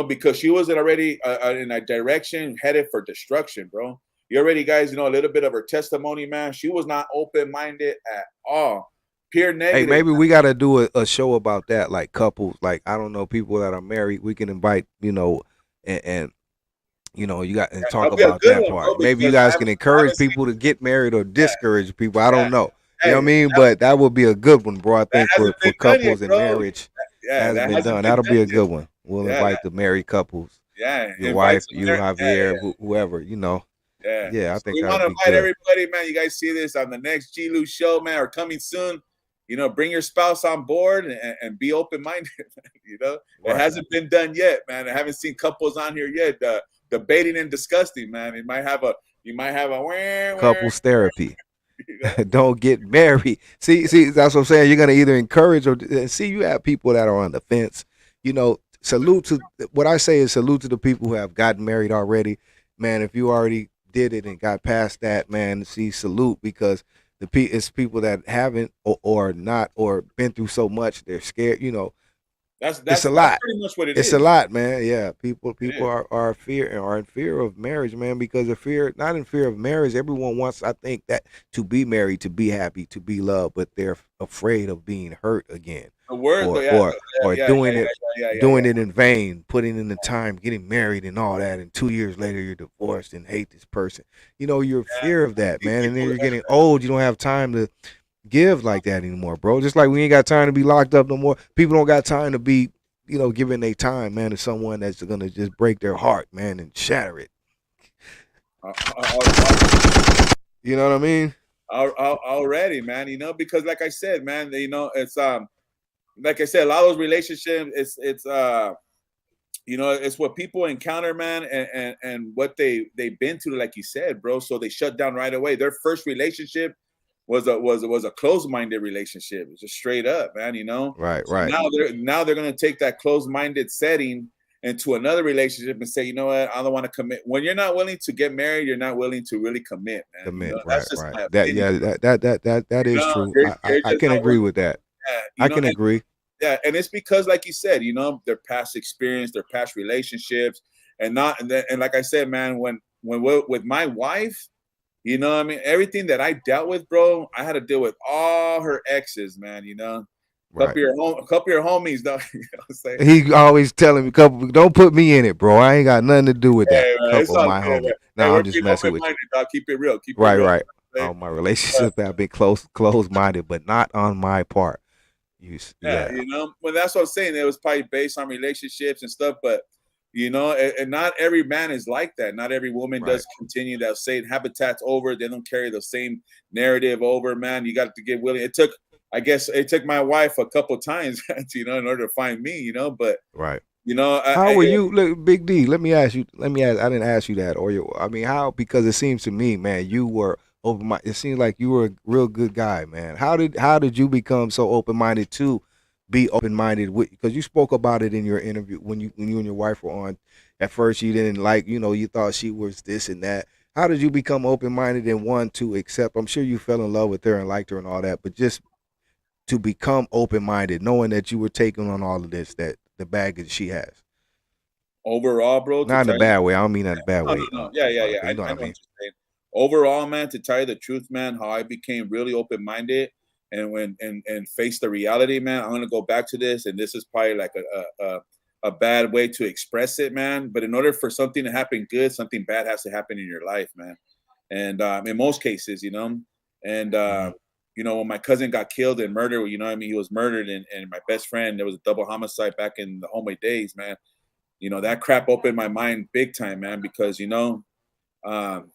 Because she was already in a direction headed for destruction, bro. You already guys, a little bit of her testimony, man. She was not open-minded at all. Pure negative. Hey, maybe we got to do a show about that, like couples, like, I don't know, people that are married. We can invite, and you got and talk about that part. Bro, Maybe you guys can encourage people to get married or discourage people. I don't know. You know what I mean? But that would be a good one, bro. I think for couples and marriage, hasn't been done. That'll be a good one. We'll invite the married couples. Yeah, your wife, you, Javier, whoever. Yeah, I think we want to invite everybody, man. You guys see this on the next G-Lew show, man, or coming soon. Bring your spouse on board and be open-minded. It hasn't been done yet, man. I haven't seen couples on here yet. Debating and disgusting, man. You might have a couples therapy. Don't get married. See, that's what I'm saying. You're gonna either encourage or see. You have people that are on the fence. Salute to what I say is salute to the people who have gotten married already, man. If you already did it and got past that, man, salute, because it's people that haven't or not or been through so much, they're scared. It's a lot. Pretty much what it's a lot, man. Yeah, people are in fear of marriage, man, because not in fear of marriage. Everyone wants, I think, that to be married, to be happy, to be loved, but they're afraid of being hurt again, or doing it in vain, putting in the time, getting married and all that, and 2 years later you're divorced and hate this person. You're fear of that, man, and then you're getting old. You don't have time to give like that anymore, bro. Just like we ain't got time to be locked up no more. People don't got time to be, giving their time, man, to someone that's gonna just break their heart, man, and shatter it. You know what I mean? Already, man. Because like I said, man, it's like I said, a lot of those relationships, it's it's what people encounter, man, and what they've been through, like you said, bro. So they shut down right away. Their first relationship was a closed-minded relationship. It's just straight up, man. Right. Now they're gonna take that closed-minded setting into another relationship and say, you know what, I don't want to commit. When you're not willing to get married, you're not willing to really commit, man. Right. That is true. I can agree with that. I can agree. Yeah, and it's because, like you said, their past experience, their past relationships, and like I said, man, when with my wife, everything that I dealt with, bro, I had to deal with all her exes, man. Right. Couple of your homies, dog. You know what I'm saying? He always telling me, "Couple, don't put me in it, bro. I ain't got nothing to do with that." Hey, man, it's Couple of all my good, man. homies. Hey, No, we're I'm just being messing open with you. minded, dog. Keep it real. Keep it Right, real. right. You know All my what I'm relationships have been close minded, but not on my part. Yeah, Yeah. you know, well, that's what I'm saying. It was probably based on relationships and stuff, but you know, and not every man is like that. Not every woman Right. does continue that same habitats over. They don't carry the same narrative over, man. You got to get willing. I guess, it took my wife a couple times, you know, in order to find me, you know. But Right. you know, How were you, look, Big D? Let me ask you. Let me ask. I didn't ask you that, or you. I mean, how? Because it seems to me, man, you were open minded. It seems like you were a real good guy, man. How did you become so open minded to be open minded with? Because you spoke about it in your interview when you and your wife were on. At first, you didn't like, you thought she was this and that. How did you become open minded and want to accept? I'm sure you fell in love with her and liked her and all that, but just to become open minded, knowing that you were taking on all of this, that the baggage she has. overall, bro, to Not in a tell you, bad way. I don't mean that in a bad no, no, way. no, yeah, yeah, yeah. But I you know what know I what mean. you're saying. Overall, man, to tell you the truth, man, how I became really open minded and face the reality, man. I'm gonna go back to this, and this is probably like a bad way to express it, man. But in order for something to happen good, something bad has to happen in your life, man. And in most cases, you know, and Mhm. you know, when my cousin got killed and murdered, you know what I mean, he was murdered, and my best friend, there was a double homicide back in the homemade days, man. You know, that crap opened my mind big time, man, because um,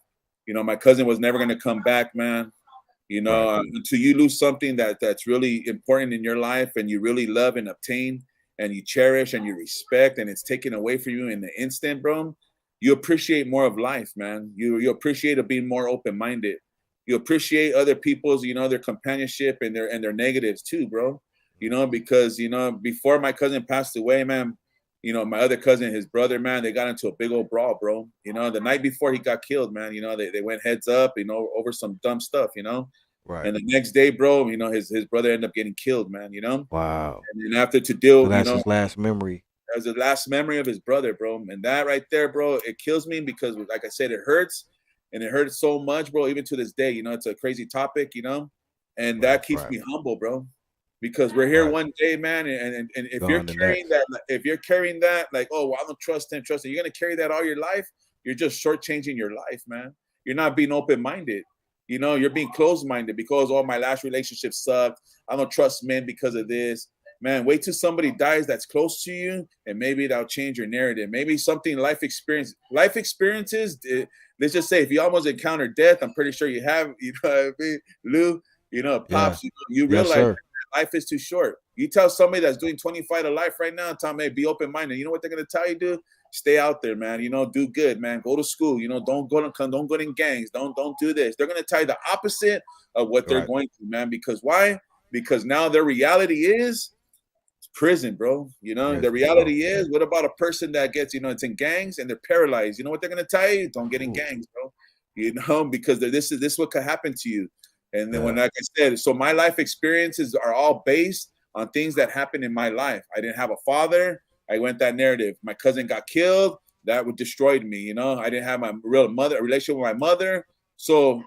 my cousin was never gonna come back, man. You know, Right. until you lose something that's really important in your life and you really love and obtain and you cherish and you respect, and it's taken away from you in the instant, bro. You appreciate more of life, man. You appreciate of being more open minded. You appreciate other people's, their companionship and their negatives too, bro. You know, because before my cousin passed away, man, my other cousin, his brother, man, they got into a big old brawl, bro. You know, the night before he got killed, man, they went heads up, over some dumb stuff, Right. and the next day, bro, his brother ended up getting killed, man, Wow. and then after to So deal, that's his last memory. that was the last memory of his brother, bro. And that right there, bro, it kills me because, like I said, it hurts. And it hurts so much, bro, even to this day. It's a crazy topic, and Right. that keeps Right. me humble, bro. Because we're here Right. one day, man, and if you're Gone the carrying next. that, like, oh, well, I don't trust him, you're gonna carry that all your life. You're just shortchanging your life, man. You're not being open minded. You're being closed minded because all my last relationship sucked. I don't trust men because of this. Man, wait till somebody dies that's close to you, and maybe that'll change your narrative. Maybe something life experiences. Let's just say if you almost encountered death, I'm pretty sure you have. You know what I mean, Lou? Yeah. Pops. You Yes, realize sir. life is too short. You tell somebody that's doing 25 to life right now, tell them, hey, be open minded. You know what they're gonna tell you, dude? Stay out there, man. Do good, man. Go to school. Don't go in gangs. Don't do this. They're gonna tell you the opposite of what they're Right. going to, man. Because why? Because now their reality is prison, bro. The Yes, bro. reality is, what about a person that gets, it's in gangs and they're paralyzed? You know what they're gonna tell you? Don't get in Ooh. gangs, bro. Because this is what could happen to you. And then when, Yeah. like I said, so my life experiences are all based on things that happened in my life. I didn't have a father. I went that narrative. My cousin got killed. That would destroyed me. I didn't have my real mother, a relationship with my mother. So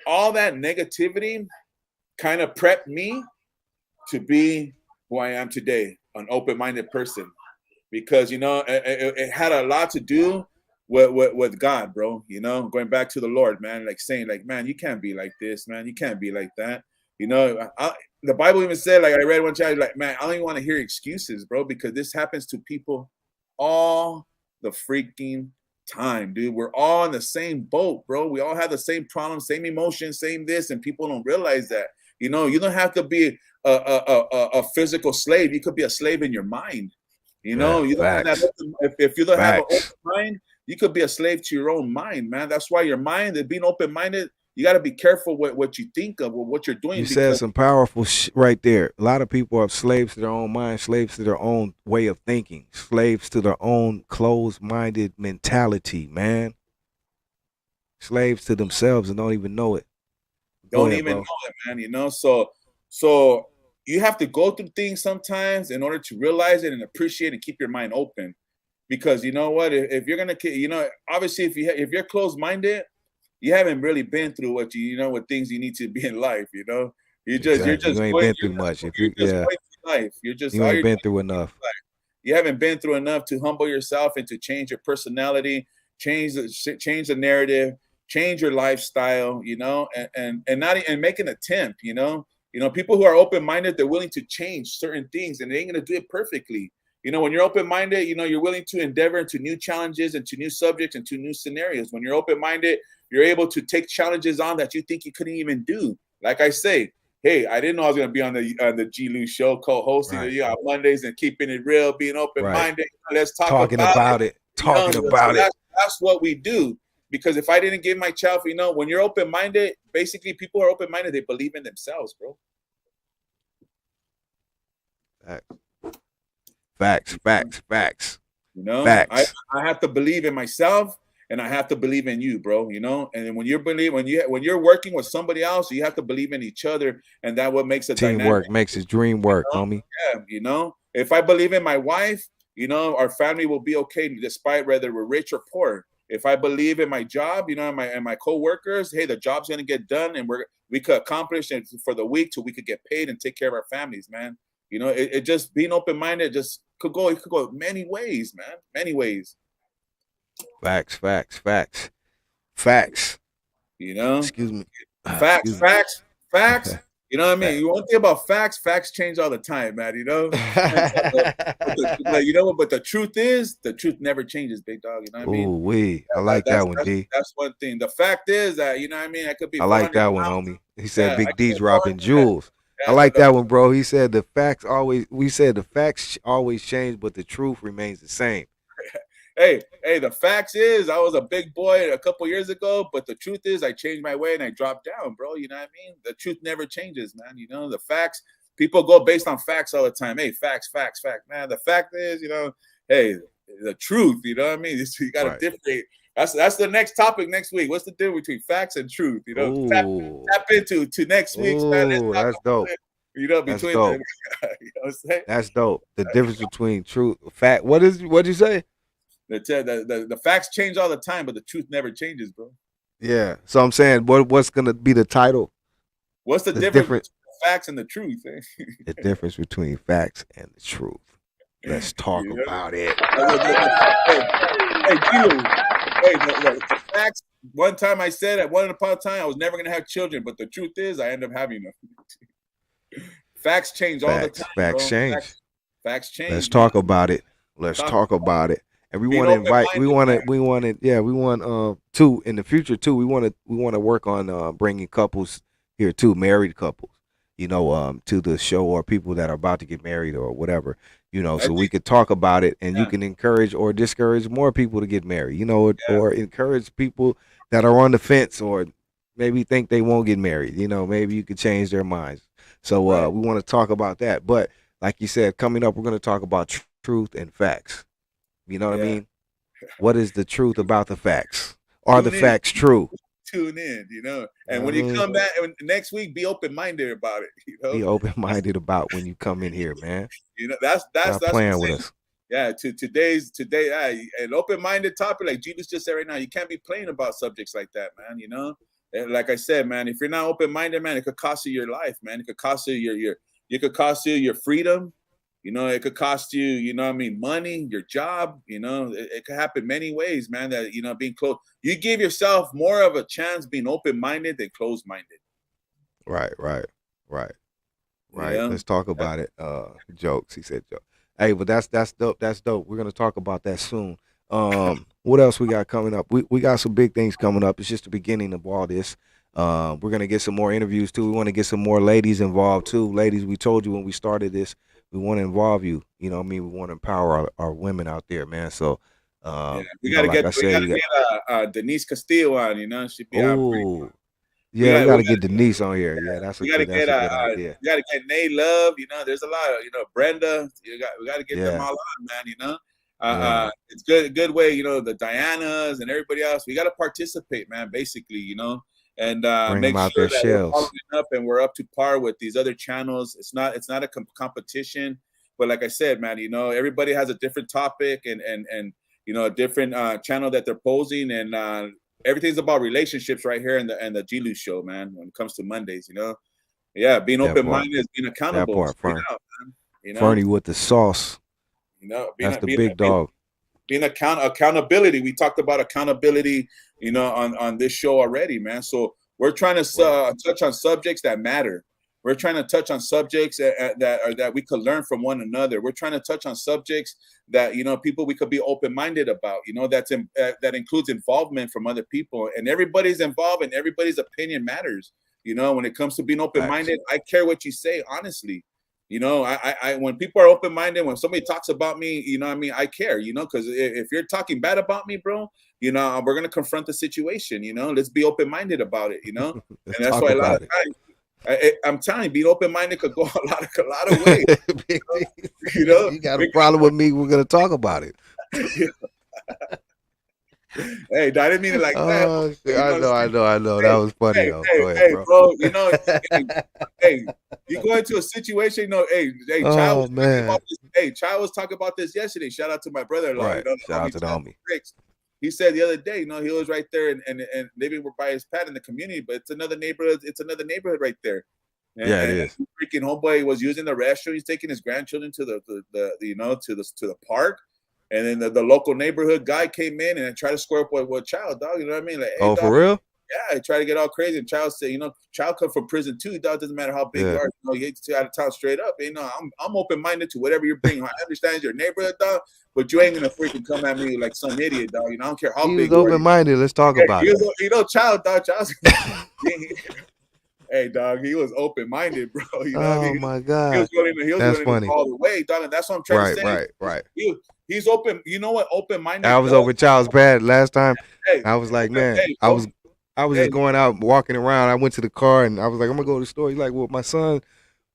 all that negativity kind of prepped me to be who I am today, an open-minded person, because it had a lot to do with God, bro. Going back to the Lord, man, like saying, like, man, you can't be like this, man. You can't be like that. The Bible even said, like, I read one chapter, like, man, I don't even want to hear excuses, bro, because this happens to people all the freaking time, dude. We're all in the same boat, bro. We all have the same problems, same emotions, same this, and people don't realize that. You don't have to be a physical slave. You could be a slave in your mind. Yeah. You don't have that. Facts. If you don't have an open Facts. mind, you could be a slave to your own mind, man. That's why your mind, being open minded, you got to be careful with what you think of or what you're You doing, said because some powerful right there. A lot of people are slaves to their own mind, slaves to their own way of thinking, slaves to their own closed-minded mentality, man. Slaves to themselves and don't even know it. Go don't ahead, even bro. know it, man. So you have to go through things sometimes in order to realize it and appreciate and keep your mind open. Because you know what, if you're gonna, obviously, if you're closed minded, you haven't really been through what what things you need to be in life. You're just Exactly. You ain't going been through much. If you, you're just yeah, going life. You're just You all ain't you're been doing through is enough. life. You haven't been through enough to humble yourself and to change your personality, change the narrative, change your lifestyle, you know, and not and make an attempt, you know. You know, people who are open-minded, they're willing to change certain things, and they ain't gonna do it perfectly. You know, when you're open-minded, you know, you're willing to endeavor into new challenges, into new subjects, into new scenarios. When you're open-minded, you're able to take challenges on that you think you couldn't even do. Like I say, hey, I didn't know I was going to be on the G-Lew show, co-hosting Right. you on Mondays and keeping it real, being Right. open-minded. Let's talk Talking about it. about it. You know, Talking so about it. that's what we do. Because if I didn't give my child, you know, when you're open-minded, basically people are open-minded. They believe in themselves, bro. Facts. You know, I Facts. have to believe in myself, and I have to believe in you, bro. You know, and then when you're working with somebody else, you have to believe in each other, and that what makes a dynamic. Teamwork makes his dream work, You know? homie. Yeah, you know, if I believe in my wife, you know, our family will be okay despite whether we're rich or poor. If I believe in my job, you know, and my coworkers, hey, the job's gonna get done, and we could accomplish it for the week till we could get paid and take care of our families, man. You know, it just being open minded just could go many ways, man, many ways. Facts. You know, Excuse me. facts, Excuse me. facts. You know what I mean? Fact. You want to think about facts? Facts change all the time, man. You know, you know, but the truth is, the truth never changes, big dog. You know what I mean? Ooh wee. I like that one, D. That's one thing. The fact is that you know what I mean. I could be I like 400 that one, pounds. homie. He said Yeah, I Big could D be dropping 400. jewels. I Yeah, like that one, bro. He said the facts always change, but the truth remains the same. hey, the facts is I was a big boy a couple years ago, but the truth is I changed my way and I dropped down, bro. You know what I mean? The truth never changes, man. You know, the facts, people go based on facts all the time. Hey, facts. Man, the fact is, you know, hey, the truth, you know what I mean? You got to Right. differentiate. That's the next topic next week. What's the difference between facts and truth? You know, tap Ooh. into next week's, man. Let's talk That's about dope. it. You know, That's between dope. the, you know what I'm saying? That's dope. The difference between truth, fact. What'd you say? The facts change all the time, but the truth never changes, bro. Yeah. So I'm saying, what's gonna be the title? What's the The difference difference. between the facts and the truth? Eh? The difference between facts and the truth. Let's talk You know? about it. Hey, G-Lew, the facts. One time I said at one upon a time I was never gonna have children, but the truth is I end up having them. Facts change all the time. Facts Bro. change. Facts change. Let's man. talk about it. Let's talk about it. And we Being want to invite. open-minded, We want to in the future too. We want to work on bringing couples here too, married couples. You know, to the show, or people that are about to get married or whatever. You know, so we could talk about it, and you can encourage or discourage more people to get married. You know, or encourage people that are on the fence, or maybe think they won't get married. You know, maybe you could change their minds. So we want to talk about that. But like you said, coming up, we're going to talk about truth and facts. You know what I mean? What is the truth about the facts? Are the facts true? Tune in, you know. And when you come back next week, be open-minded about it. You know, be open-minded about when you come in here, man. You know, that's playing with us. Yeah, today, an open-minded topic like Jesus just said right now. You can't be playing about subjects like that, man. You know, and like I said, man, if you're not open-minded, man, it could cost you your life, man. It could cost you it could cost you your freedom. You know, it could cost you, you know what I mean, money, your job, you know, it could happen many ways, man, that, you know, being closed. You give yourself more of a chance being open-minded than closed-minded. Right. Yeah. Let's talk about it. Jokes. He said jokes. Hey, but that's dope. That's dope. We're gonna talk about that soon. What else we got coming up? We got some big things coming up. It's just the beginning of all this. We're gonna get some more interviews too. We want to get some more ladies involved too. Ladies, we told you when we started this, we want to involve you. You know what I mean? We want to empower our women out there, man. So we gotta get Denise Castillo on, you know, she'd be on. Yeah, we got to get Denise on here. Yeah, that's a good idea. We got to get Nate Love. You know, there's a lot of, you know, Brenda. We got to get them all on, man. You know, it's good way. You know, the Dianas and everybody else. We got to participate, man. Basically, you know, and make sure that we're following up and we're up to par with these other channels. It's not a competition, but like I said, man, you know, everybody has a different topic and you know, a different channel that they're posing, and everything's about relationships right here in the G-Lew show, man. When it comes to Mondays, you know, being open-minded is being accountable. You know, Fernie with the sauce. That's the big dog. Being accountability. We talked about accountability, you know, on this show already, man. So we're trying to touch on subjects that matter. We're trying to touch on subjects that we could learn from one another. We're trying to touch on subjects that, you know, people we could be open-minded about. You know, that includes involvement from other people, and everybody's involved, and everybody's opinion matters. You know, when it comes to being open-minded, I care what you say, honestly. You know, I when people are open-minded, when somebody talks about me, you know what I mean, I care, you know, because if you're talking bad about me, bro, you know, we're going to confront the situation, you know, let's be open-minded about it, you know, and that's why a lot of times, I'm telling you, being open-minded could go a lot of ways. You know, you got a problem with me, we're going to talk about it. Hey, I didn't mean it like that. You know, I know. That was funny, though. Go ahead, bro. You know, hey, you go into a situation, you know, Child was talking about this yesterday. Shout out to my brother-in-law. Right. You know, shout out to the homie. He said the other day, you know, he was right there and maybe we're by his pad in the community, but it's another neighborhood. It's another neighborhood right there. And, yeah, it is. Freaking homeboy was using the restroom. He's taking his grandchildren to the you know, to the park. And then the local neighborhood guy came in and tried to square up with Child, dog. You know what I mean? Like, hey, oh, dog, for real? Yeah, he tried to get all crazy. And Child said, you know, Child come from prison too, dog. Doesn't matter how big you are. You know, you get out of town straight up. You know, I'm open-minded to whatever you're bringing. I understand your neighborhood, dog, but you ain't gonna freaking come at me like some idiot, dog. You know, I don't care how big you are. Open-minded. Let's talk about it. You know, Child's hey, dog, he was open-minded, bro. You know what I mean? My God. He was willing to go all the way, dog. And that's what I'm trying to say. Right. He's open. You know what? Open-minded. I was over Child's pad last time. I was like, man, I was just going out, walking around. I went to the car and I was like, I'm gonna go to the store. He's like, well, my son,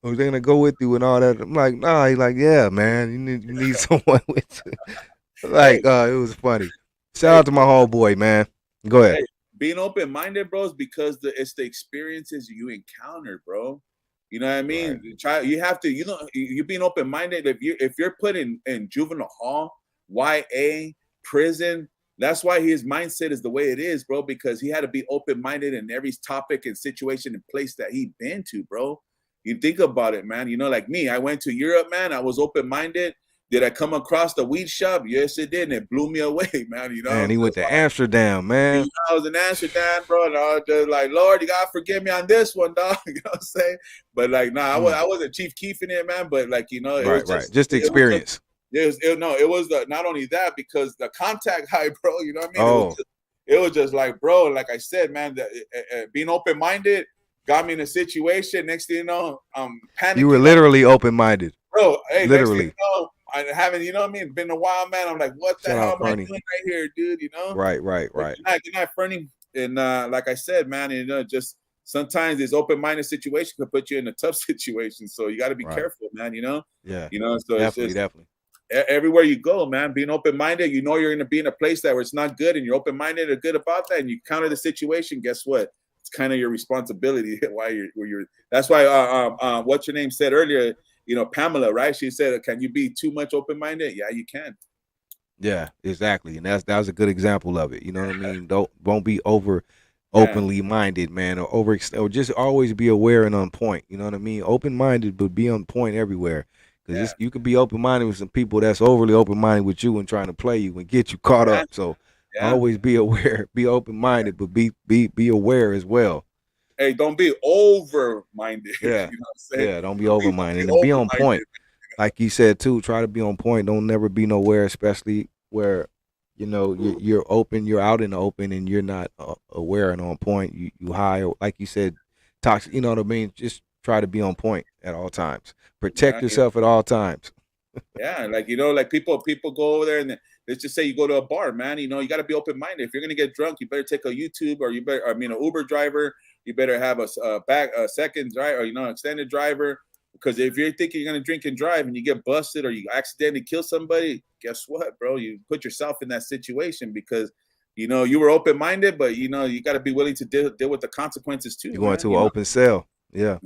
was they gonna go with you and all that? I'm like, nah. He's like, yeah, man, you need someone with you. Like, it was funny. Shout out to my homeboy, man. Go ahead. Being open-minded, bro, is because it's the experiences you encounter, bro. You know what I mean? Right. You have to, you know, you're being open-minded. If you're put in juvenile hall, YA, prison, that's why his mindset is the way it is, bro, because he had to be open-minded in every topic and situation and place that he'd been to, bro. You think about it, man. You know, like me, I went to Europe, man. I was open-minded. Did I come across the weed shop? Yes, it did, and it blew me away, man. You know, and he went to Amsterdam, man. I was in Amsterdam, bro, and I was just like, Lord, you gotta forgive me on this one, dog. You know what I'm saying? But like, nah, I wasn't Chief Keef in it, man. But like, you know, it was just the experience. It was not only that, because the contact high, bro. You know what I mean? It was just like, bro, like I said, man, being open-minded got me in a situation. Next thing you know, panicking. You were literally open-minded, bro. Hey, literally. Next thing you know, I haven't, you know what I mean? Been a while, man. I'm like, what the hell am I doing right here, dude? You know? Right. Good night, Fernie. And like I said, man, you know, just sometimes this open-minded situation can put you in a tough situation. So you got to be careful, man. You know? Yeah. You know, so definitely. Everywhere you go, man, being open-minded, you know you're going to be in a place that where it's not good, and you're open-minded or good about that, and you counter the situation. Guess what? It's kind of your responsibility. That's why what's your name said earlier. You know, Pamela, right? She said, "Can you be too much open-minded?" Yeah, you can. Yeah, exactly, and that was a good example of it. You know what I mean? Won't be openly minded, man, or just always be aware and on point. You know what I mean? Open-minded, but be on point everywhere. Because you could be open-minded with some people that's overly open-minded with you and trying to play you and get you caught up. So always be aware, be open-minded, but be aware as well. Hey, don't be over-minded. Yeah, you know what I'm saying? Yeah, don't be over-minded and be on point. Like you said too, try to be on point. Don't never be nowhere, especially where you know you're open, you're out in the open, and you're not aware and on point. You high, like you said, toxic. You know what I mean? Just try to be on point at all times. Protect yourself at all times. Yeah, like you know, like people go over there and let's just say you go to a bar, man. You know, you got to be open-minded. If you're gonna get drunk, you better take a YouTube, or an Uber driver. You better have a second driver, or you know, extended driver. Because if you're thinking you're gonna drink and drive and you get busted or you accidentally kill somebody, guess what, bro? You put yourself in that situation because you know you were open-minded, but you know you got to be willing to deal with the consequences too. You're going to an open cell. Yeah.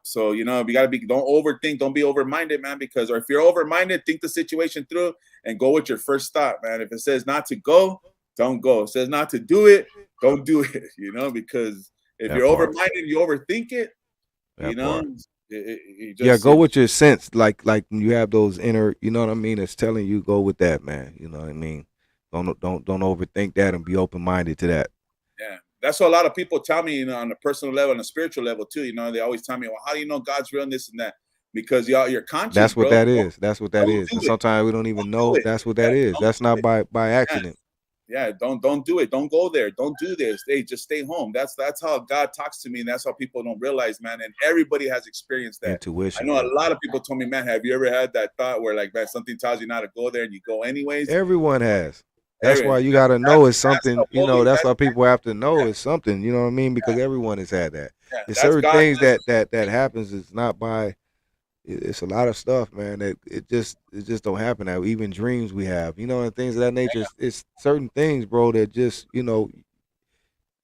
So you know, you got to be. Don't overthink. Don't be over-minded, man. Because or if you're over-minded, think the situation through and go with your first thought, man. If it says not to go, don't go. If it says not to do it, don't do it. You know, because if you're over-minded, you overthink it. You know, You Yeah, just, go with your sense. Like when you have those inner, you know what I mean. It's telling you go with that, man. You know what I mean. Don't overthink that and be open minded to that. yeah. That's what a lot of people tell me, on a personal level and a spiritual level too. They always tell me, well, how do you know God's real and this and that? Because y'all, your conscience, That's what bro. that is. That's what that Don't is. do And it. sometimes we don't even Do know it. that's what Yeah, that is. don't That's do not it. by Yeah. accident. Yeah, don't do it. Don't go there. Don't do this. Hey, just stay home. That's how God talks to me, and that's how people don't realize, man. And everybody has experienced that. I Intuition, know yeah. a lot of people told me, man, have you ever had that thought where, like, man, something tells you not to go there and you go anyways? Everyone has. That's Every why you that's gotta know it's that's the something. holy. That's That's why people have to know yeah, it's something. You know what I mean? Because everyone has had that. yeah. It's That's certain God. things that happens. It's not by. It's a lot of stuff, man. That it just don't happen. Now, even dreams we have, and things of that nature. It's certain things, bro, that just you know.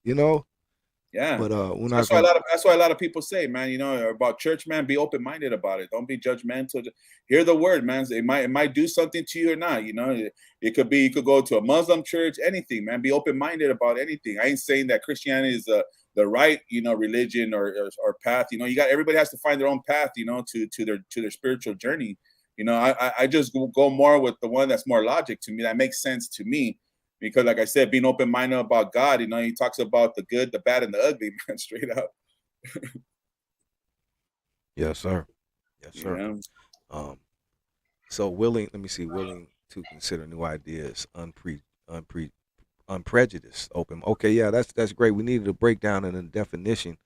Yeah. But we're not That's why a gonna. lot of that's why a lot of people say, man, about church, man, be open minded about it. Don't be judgmental. Just hear the word, man. It might do something to you or not. It could be you could go to a Muslim church, anything, man. Be open minded about anything. I ain't saying that Christianity is the right, religion or path. Everybody has to find their own path, to their spiritual journey. I just go more with the one that's more logic to me, that makes sense to me. Because, like I said, being open-minded about God, he talks about the good, the bad, and the ugly, man, straight up. Yes, sir. Yes, sir. Yeah, Um. So willing. Let me see. Willing to consider new ideas, unprejudiced, open. Okay, yeah, that's great. We needed a breakdown and a definition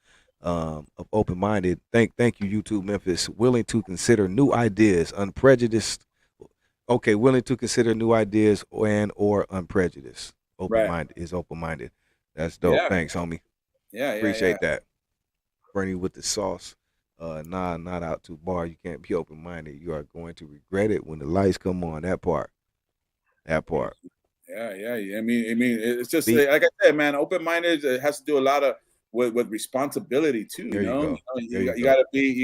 of open minded. Thank you, YouTube Memphis. Willing to consider new ideas, unprejudiced. Okay, willing to consider new ideas or unprejudiced. Open right. minded is open minded. That's dope. Yeah, Thanks, homie. yeah, yeah, yeah. Appreciate that. Bernie with the sauce. Nah, not out to bar. You can't be open minded. You are going to regret it when the lights come on. That part. That part. Yeah, yeah. I mean, it's just Speak. like I said, man. Open-minded, it has to do a lot of with responsibility too. There you go. There You, you you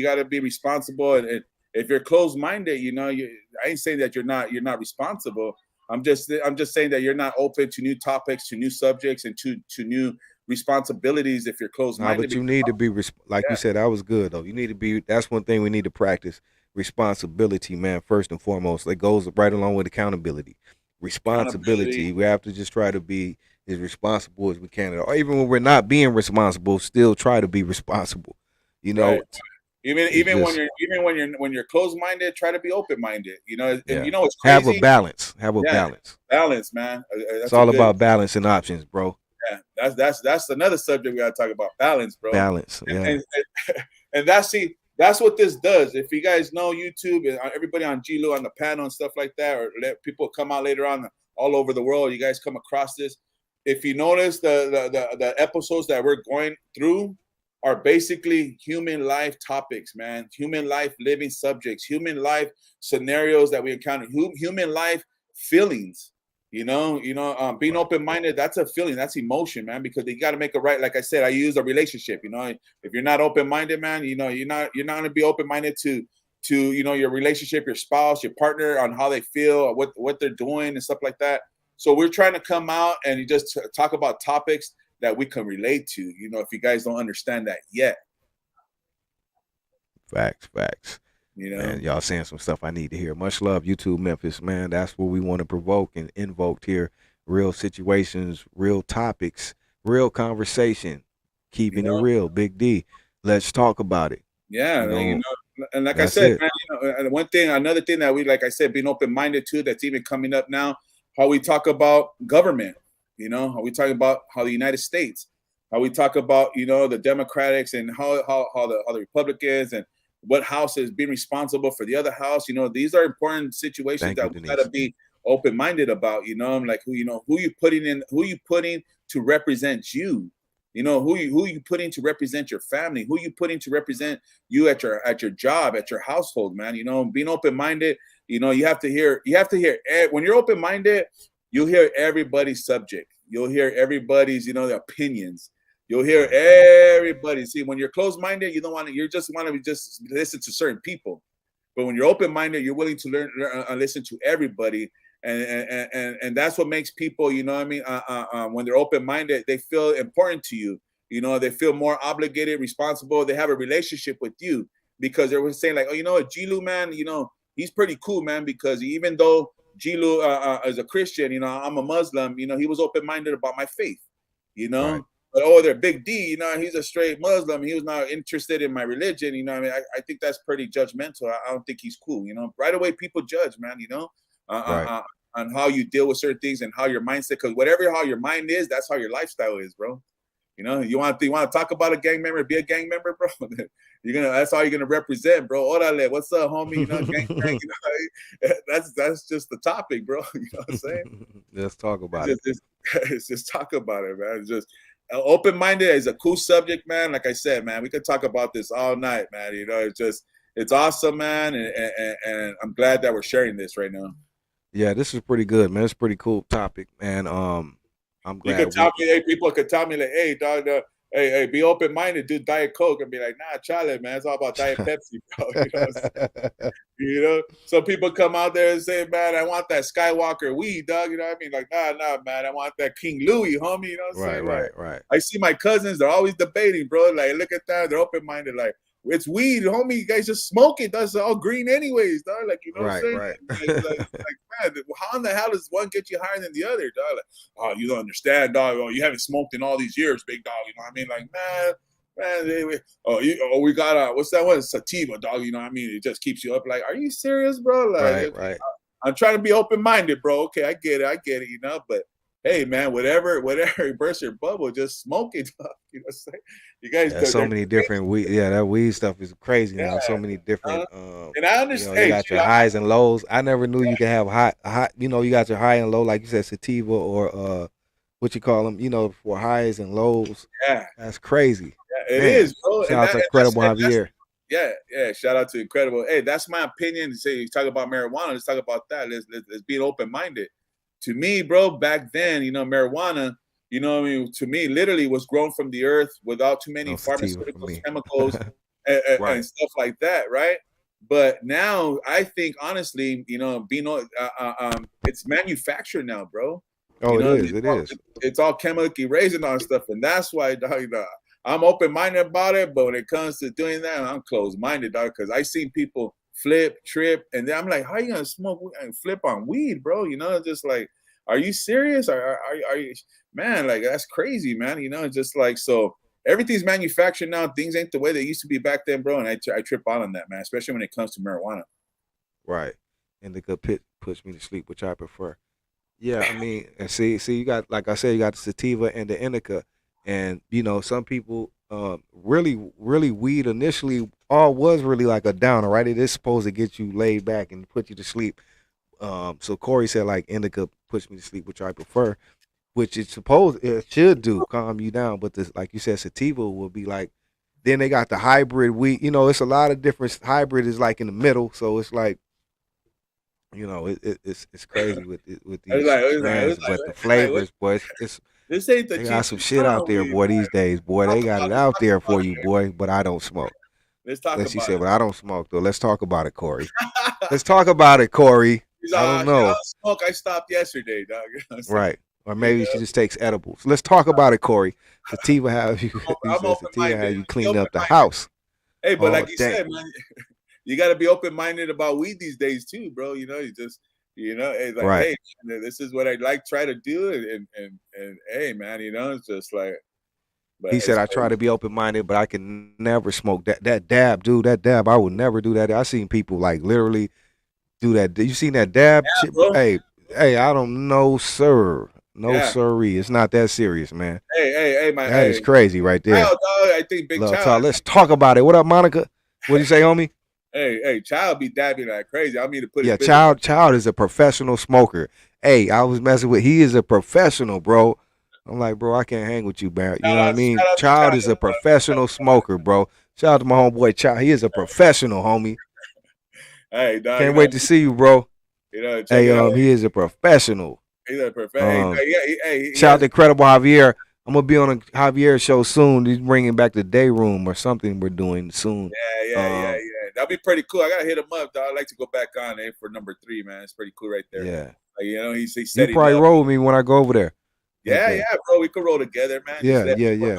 go. gotta be responsible. And if you're closed-minded, I ain't saying that you're not responsible. I'm just saying that you're not open to new topics, to new subjects, and to new responsibilities if you're Nah, closed-minded. but you need to be like you Yeah, said. That was good though. You need to be. That's one thing we need to practice. Responsibility, man. First and foremost, that goes right along with accountability. accountability. Responsibility. We have to just try to be as responsible as we can, or even when we're not being responsible, still try to be responsible. You Right. know, Even it's even when just you're closed minded, try to be open minded. And yeah. what's Have a crazy? balance. Have a Yeah, balance. balance, man. It's That's a all good. about balance and options, bro. Yeah, that's another subject we got to talk about. Balance, bro. Balance. Yeah. And that's what this does. If you guys know YouTube and everybody on G-Lew on the panel and stuff like that, or let people come out later on all over the world, you guys come across this. If you notice the episodes that we're going through are basically human life topics, man. Human life living subjects, human life scenarios that we encounter, human life feelings. Being Right. open-minded, that's a feeling, that's emotion, man, because you got to make it right. Like I said, I use a relationship. If you're not open-minded, man, you're not going to be open-minded to your relationship, your spouse, your partner, on how they feel, what they're doing and stuff like that. So we're trying to come out and just talk about topics that we can relate to, if you guys don't understand that yet. Facts. you know Man, y'all saying some stuff I need to hear. Much love, YouTube Memphis, man. That's what we want to provoke and invoke here. Real situations, real topics, real conversation. you Keeping it know real. Big D. Let's talk about it. yeah, You know, and like I that's said, it. man, another thing that we, like I said, being open-minded to, that's even coming up now, how we talk about government, how we talk about how the United States, how we talk about the Democrats, and how the Republicans, and what house is being responsible for the other house. These are important situations Thank that you, we got to Denise. be open-minded about. Like who you putting to represent you. Who you putting to represent your family, who you putting to represent you at your job, at your household, man. Being open-minded, you have to hear when you're open-minded, you'll hear everybody's subject, you'll hear everybody's opinions, you'll hear Right. everybody. See, when you're closed-minded, you just want to just listen to certain people. But when you're open-minded, you're willing to learn and listen to everybody. And that's what makes people, what I mean, when they're open-minded, they feel important to you. They feel more obligated, responsible. They have a relationship with you. because they were saying like, oh, you know what, G-Lew, man, you know, he's pretty cool, man, because even though G-Lew is a Christian, you know, I'm a Muslim, you know, he was open-minded about my faith, you know. Right. But oh, they're Big D, you know, he's a straight Muslim. He was not interested in my religion, you know. I mean, I think that's pretty judgmental. I don't think he's cool, you know. Right away, people judge, man, you know, Right. on how you deal with certain things and how your mindset. Because whatever how your mind is, that's how your lifestyle is, bro. You know, you want to talk about a gang member, be a gang member, bro. That's all you're gonna represent, bro. Orale, what's up, homie? You know, gang, you know, that's just the topic, bro. You know what I'm saying? Let's talk about it. Just talk about it, man. It's just open-minded is a cool subject, man. Like I said, man, we could talk about this all night, man. You know, it's awesome, man, and I'm glad that we're sharing this right now. Yeah, this is pretty good, man. It's a pretty cool topic, man. I'm glad. You could tell me, hey, people could tell me like, hey, dog, hey, be open-minded, do Diet Coke, and be like, nah, Charlie, man, it's all about Diet Pepsi, bro. You know what I'm saying? You know, some people come out there and say, man, I want that Skywalker weed, dog. You know what I mean? Like, nah, man, I want that King Louis, homie. You know what I'm saying? Right. I see my cousins, they're always debating, bro. Like, look at that, they're open-minded, like, it's weed, homie. You guys just smoke it. That's all green anyways, dog. Like, you know what I'm saying? Right. Like, man, how in the hell does one get you higher than the other, dog? Like, oh, you don't understand, dog. Oh, you haven't smoked in all these years, big dog. You know what I mean? Like, man, we got what's that one? Sativa, dog. You know what I mean? It just keeps you up. Like, are you serious, bro? Like, right. I'm trying to be open-minded, bro. Okay, I get it, you know, but hey, man, whatever bursts your bubble, just smoke it. You know what I'm saying? You guys, so many different weed. Yeah, that weed stuff is crazy now. So many different. And I understand. You got your highs and lows. I never knew you could have high. You know, you got your high and low, like you said, sativa or what you call them. You know, for highs and lows. Yeah, that's crazy. Yeah, it is, bro. Shout out to Incredible Javier. Yeah. Shout out to Incredible. Hey, that's my opinion. Say you talk about marijuana. Let's talk about that. Let's be open-minded. To me, bro, back then, you know, marijuana, you know what I mean, to me, literally was grown from the earth without too many pharmaceuticals, chemicals, and stuff like that, right? But now, I think, honestly, you know, it's manufactured now, bro. Oh, you know, it is. It's all chemically raised and all stuff, and that's why, dog, you know, I'm open-minded about it, but when it comes to doing that, I'm closed-minded, dog, because I've seen people flip, trip, and then I'm like, how are you gonna smoke and flip on weed, bro? You know, just like, are you serious? Are you, man? Like, that's crazy, man. You know, just like, so everything's manufactured now. Things ain't the way they used to be back then, bro. And I trip out on that, man, especially when it comes to marijuana. Right, and the good pit puts me to sleep, which I prefer. Yeah, I mean, and see, you got, like I said, you got the sativa and the indica, and you know, some people really weed initially all was really like a downer, right? It is supposed to get you laid back and put you to sleep. So Corey said like indica puts me to sleep, which I prefer, which it should do, calm you down. But this, like you said, sativa will be like, then they got the hybrid weed. You know, it's a lot of different. Hybrid is like in the middle, so it's like, you know, it's crazy with these strands, but the flavors, boy, this ain't the they got some shit out there, boy, these days, boy. They got it out there for you, boy, but I don't smoke. Let's talk about it. She said, but I don't smoke, though. Let's talk about it, Corey. Let's talk about it, Corey. I don't know. I don't smoke. I stopped yesterday, dog. Right. Or maybe she just takes edibles. Let's talk about it, Corey. Sativa have you clean up the house. Hey, but like you said, man, you got to be open-minded about weed these days, too, bro. You know, it's like, hey, man, this is what I like, try to do. And hey, man, you know, it's just like. He said, I try to be open-minded, but I can never smoke that dab, dude. That dab, I would never do that. I seen people like literally do that. You seen that dab? Hey, I don't know, sir. No, sirree. It's not that serious, man. Hey, man. That is crazy right there. I think Big Child. Let's talk about it. What up, Monica? What do you say, homie? Hey, Child be dabbing like crazy. I mean to put it. Child is a professional smoker. Hey, I was messing with. He is a professional, bro. I'm like, bro, I can't hang with you, man. You know what I mean? Child is a professional smoker, bro. Shout out to my homeboy Child. He is a professional, homie. Hey, dog, can't wait to see you, bro. You know, he is a professional. He's a professional. Shout out to Incredible Javier. I'm gonna be on a Javier show soon. He's bringing back the day room or something we're doing soon. Yeah. That'd be pretty cool. I gotta hit him up, dog. I'd like to go back on for number 3, man. It's pretty cool right there. Yeah. Like, you know, he said you probably roll with me when I go over there. Yeah, bro. We could roll together, man. Yeah. Yeah.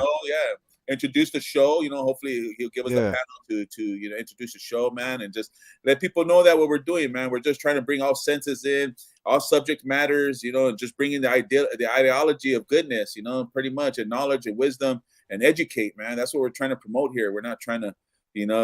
introduce the show. Hopefully he'll give us a Yeah. panel to introduce the show, man, and just let people know that what we're doing, man. We're just trying to bring all senses in, all subject matters, just bringing the ideology of goodness, pretty much, and knowledge and wisdom and educate, man. That's what we're trying to promote here. We're not trying to,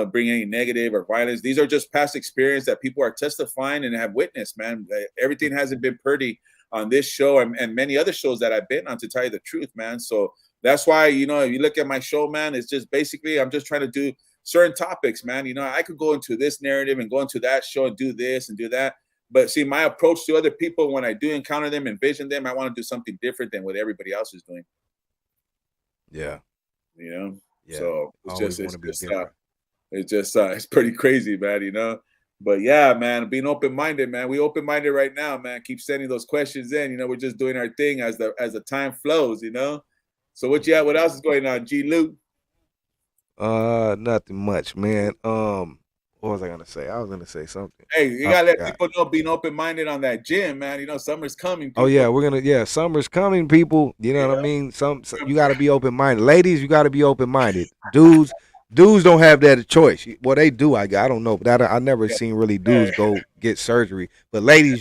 bring any negative or violence. These are just past experience that people are testifying and have witnessed, man. Everything hasn't been pretty on this show and many other shows that I've been on, to tell you the truth, man. So that's why, if you look at my show, man, it's just basically I'm just trying to do certain topics, man. I could go into this narrative and go into that show and do this and do that. But see, my approach to other people, when I do encounter them and vision them, I want to do something different than what everybody else is doing. Yeah. Yeah. So it's pretty crazy, man, But yeah, man, being open-minded, man. We open-minded right now, man. Keep sending those questions in. We're just doing our thing as the time flows, So what else is going on, G-Lew? Nothing much, man. What was I gonna say? I was gonna say something. Hey, you gotta let people know, being open-minded on that gym, man. Summer's coming. People. Oh yeah, summer's coming, people. You know what I mean? You gotta be open-minded. Ladies, you gotta be open-minded. Dudes don't have that choice. Well, they do. I don't know, but I never seen really dudes go get surgery. But ladies,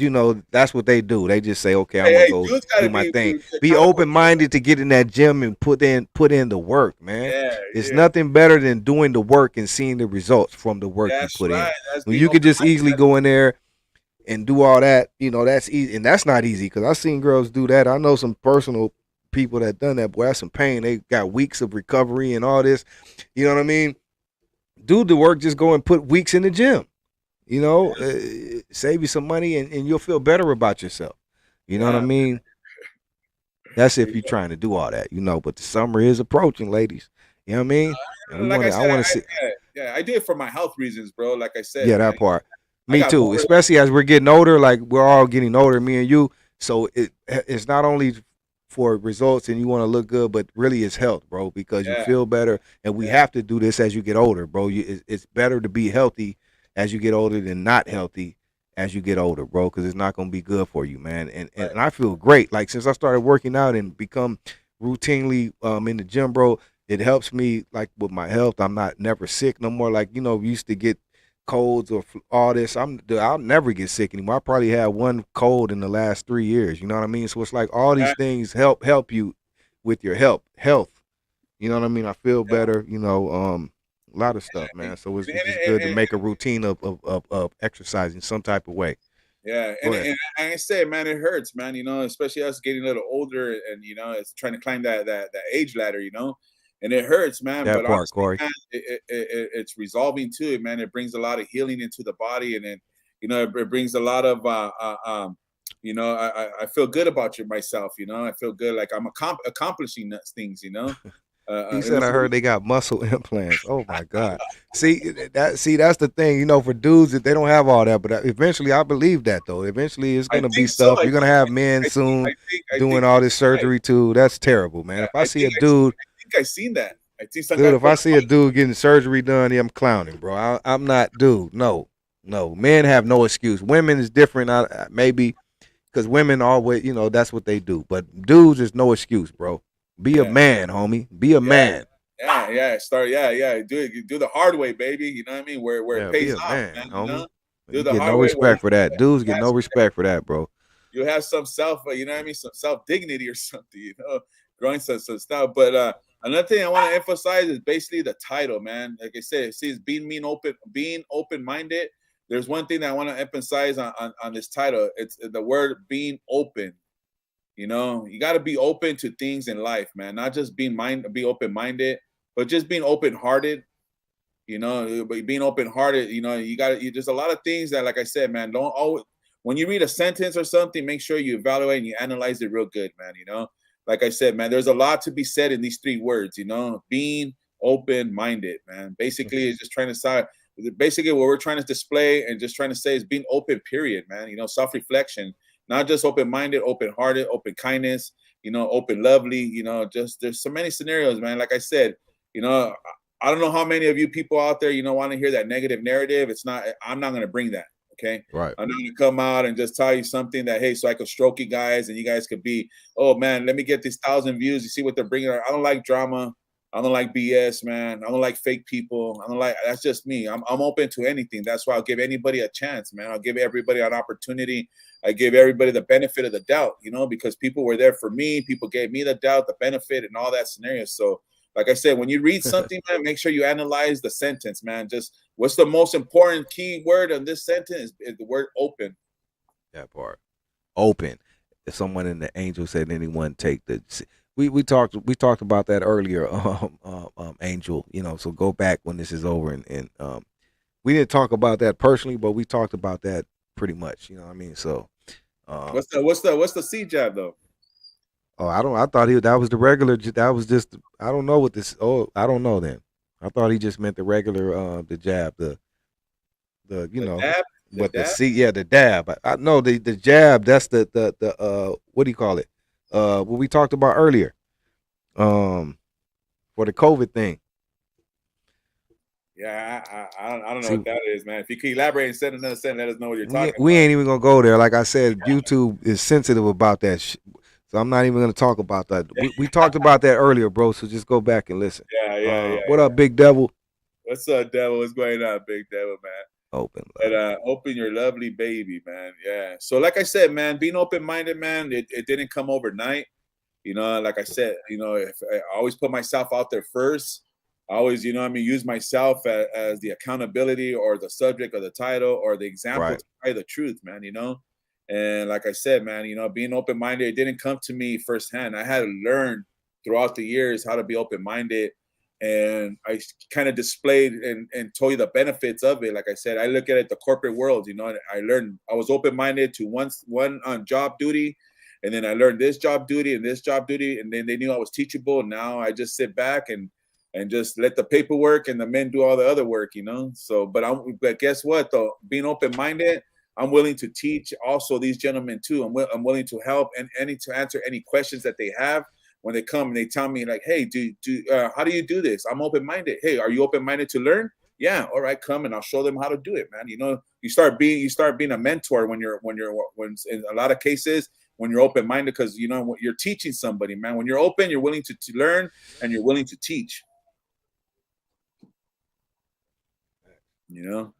that's what they do. They just say, okay, I'm gonna go do my thing. Be open-minded to get in that gym and put in the work, man. It's nothing better than doing the work and seeing the results from the work you put in. When you could just easily go in there and do all that, that's easy, and that's not easy, because I've seen girls do that. I know some personal people that done that. Boy, that's some pain. They got weeks of recovery and all this. You know what I mean? Do the work. Just go and put weeks in the gym. Save you some money, and you'll feel better about yourself. You know what I mean? That's if you're trying to do all that, But the summer is approaching, ladies. You know what I mean? And I want to see. Yeah, I do it for my health reasons, bro. Like I said. Yeah, that part. Me too. Especially as we're getting older. Like, we're all getting older, me and you. So it's not only for results and you want to look good, but really it's health, bro, because you feel better. And we have to do this as you get older, bro. It's better to be healthy as you get older than not healthy as you get older, bro, because it's not going to be good for you, man. And I feel great. Like, since I started working out and become routinely in the gym, bro, it helps me, like, with my health. I'm never sick no more. Like, we used to get colds or all this. I'll never get sick anymore. I probably had one cold in the last 3 years. You know what I mean? So it's like all these things help you with your health. You know what I mean? I feel better. A lot of stuff, man. So it's just good to make a routine of exercising some type of way. Yeah, and I say, man, it hurts, man. Especially us getting a little older, and it's trying to climb that age ladder, And it hurts, man. That but part, honestly, Corey. man, it's resolving too, man. It brings a lot of healing into the body, and then it brings a lot of I feel good about myself. I feel good, like I'm accomplishing things. He said, I heard they got muscle implants. Oh my God. See, that's the thing, for dudes, that they don't have all that, but eventually I believe that, though. Eventually it's going to be stuff. You're going to have men soon doing all this surgery too. That's terrible, man. If I see a dude, I've seen that. Dude, if I see a dude getting surgery done, I'm clowning, bro. I'm not, dude. No. Men have no excuse. Women is different, maybe, because women always, that's what they do. But dudes is no excuse, bro. Be a man, homie. Be a man. Yeah. Start. Yeah. Do the hard way, baby. You know what I mean? Where it pays off, man. Homie. You get no respect for that. Dudes get no respect for that, bro. You have some self, some self dignity or something, growing some stuff. But another thing I want to emphasize is basically the title, man. Like I said, see, it's being open-minded. There's one thing that I want to emphasize on this title. It's the word being open. You got to be open to things in life, man. Not just be open-minded, but just being open-hearted. But being open-hearted, there's a lot of things that, like I said, man, don't always, when you read a sentence or something, make sure you evaluate and you analyze it real good, man. Like I said, man, there's a lot to be said in these 3 words, being open-minded, man. Basically, it's just trying to say, basically what we're trying to display and just trying to say is being open, period, man. Self-reflection. Not just open-minded, open-hearted, open kindness, open lovely, just there's so many scenarios, man. Like I said, I don't know how many of you people out there, want to hear that negative narrative. I'm not going to bring that. Okay. Right. I'm not going to come out and just tell you something that, hey, so I could stroke you guys and you guys could be, oh man, let me get these 1,000 views. You see what they're bringing. I don't like drama. I don't like BS, man. I don't like fake people. I don't like. That's just me. I'm open to anything. That's why I'll give anybody a chance, man. I'll give everybody an opportunity. I give everybody the benefit of the doubt, you know, because people were there for me. People gave me the doubt, the benefit, and all that scenario. So, like I said, when you read something, man, make sure you analyze the sentence, man. Just what's the most important key word in this sentence is the word open. That part. Open. If someone in the angel said anyone take the we talked about that earlier, Angel. You know, so go back when this is over, and we didn't talk about that personally, but we talked about that pretty much. You know what I mean? So, What's the C jab though? oh, I thought that was the regular. That was just. I don't know what this. Oh, I don't know then. I thought he just meant the regular, the jab, the you The know, dab? The what the dab? C. Yeah, the dab. I know the jab. That's the what do you call it? What we talked about earlier. For the COVID thing. Yeah, I don't know See, what that is, man. If you can elaborate and send another sentence, let us know what you're talking we about. ain't even gonna go there. Like I said, YouTube is sensitive about that. So I'm not even gonna talk about that. We talked about that earlier, bro. So just go back and listen. Yeah. What up, Big Devil? What's up, devil? What's going on, big devil, man? Open. But open your lovely baby, man. Yeah. So like I said, man, being open-minded, man, it didn't come overnight. You know, like I said, you know, if I always put myself out there first. I always, you know, I mean, use myself as the accountability or the subject or the title or the example Right. to tell the truth, man. You know, and like I said, man, you know, being open-minded, it didn't come to me firsthand. I had to learn throughout the years how to be open-minded, and I kind of displayed and told you the benefits of it. Like I said, I look at it the corporate world. You know, and I learned I was open-minded to one on job duty. And then I learned this job duty and this job duty, and then they knew I was teachable. Now I just sit back and just let the paperwork and the men do all the other work, you know. So, but guess what? Though being open minded, I'm willing to teach also these gentlemen too. I'm willing to help and to answer any questions that they have when they come and they tell me like, hey, how do you do this? I'm open minded. Hey, are you open minded to learn? Yeah, all right, come and I'll show them how to do it, man. You know, you start being a mentor when in a lot of cases when you're open-minded, because you know you're teaching somebody, man. When you're open, you're willing to learn and you're willing to teach. You know,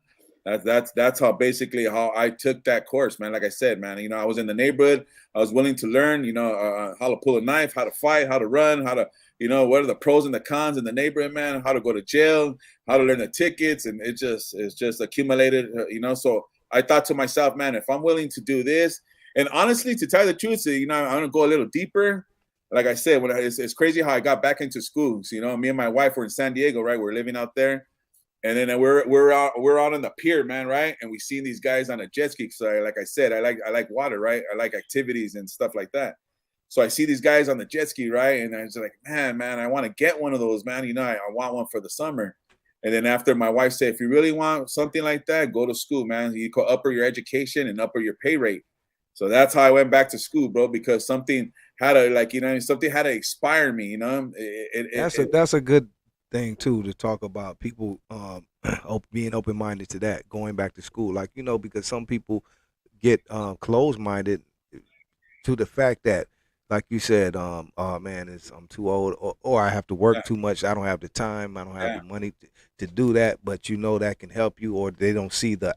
that's how basically how I took that course, man. Like I said, man, you know, I was in the neighborhood. I was willing to learn, you know, how to pull a knife, how to fight, how to run, how to, you know, what are the pros and the cons in the neighborhood, man. How to go to jail, how to learn the tickets, and it's just accumulated, you know. So I thought to myself, man, if I'm willing to do this, and honestly, to tell you the truth, you know, I'm gonna go a little deeper. Like I said, it's crazy how I got back into schools. You know, me and my wife were in San Diego, right? We're living out there. And then we're out on the pier, man, right? And we seen these guys on a jet ski. So like I said, I like water, right? I like activities and stuff like that. So I see these guys on the jet ski, right? And I was like, man, I want to get one of those, man. You know, I want one for the summer. And then after my wife said, if you really want something like that, go to school, man. You could upper your education and upper your pay rate. So that's how I went back to school, bro, because something had to, like, you know, something had to inspire me, you know. That's a good thing too to talk about people being open minded to that, going back to school. Like, you know, because some people get closed minded to the fact that, like you said, oh man, I'm too old, or I have to work Yeah, too much. I don't have the time. I don't have yeah. the money to do that. But you know that can help you, or they don't see the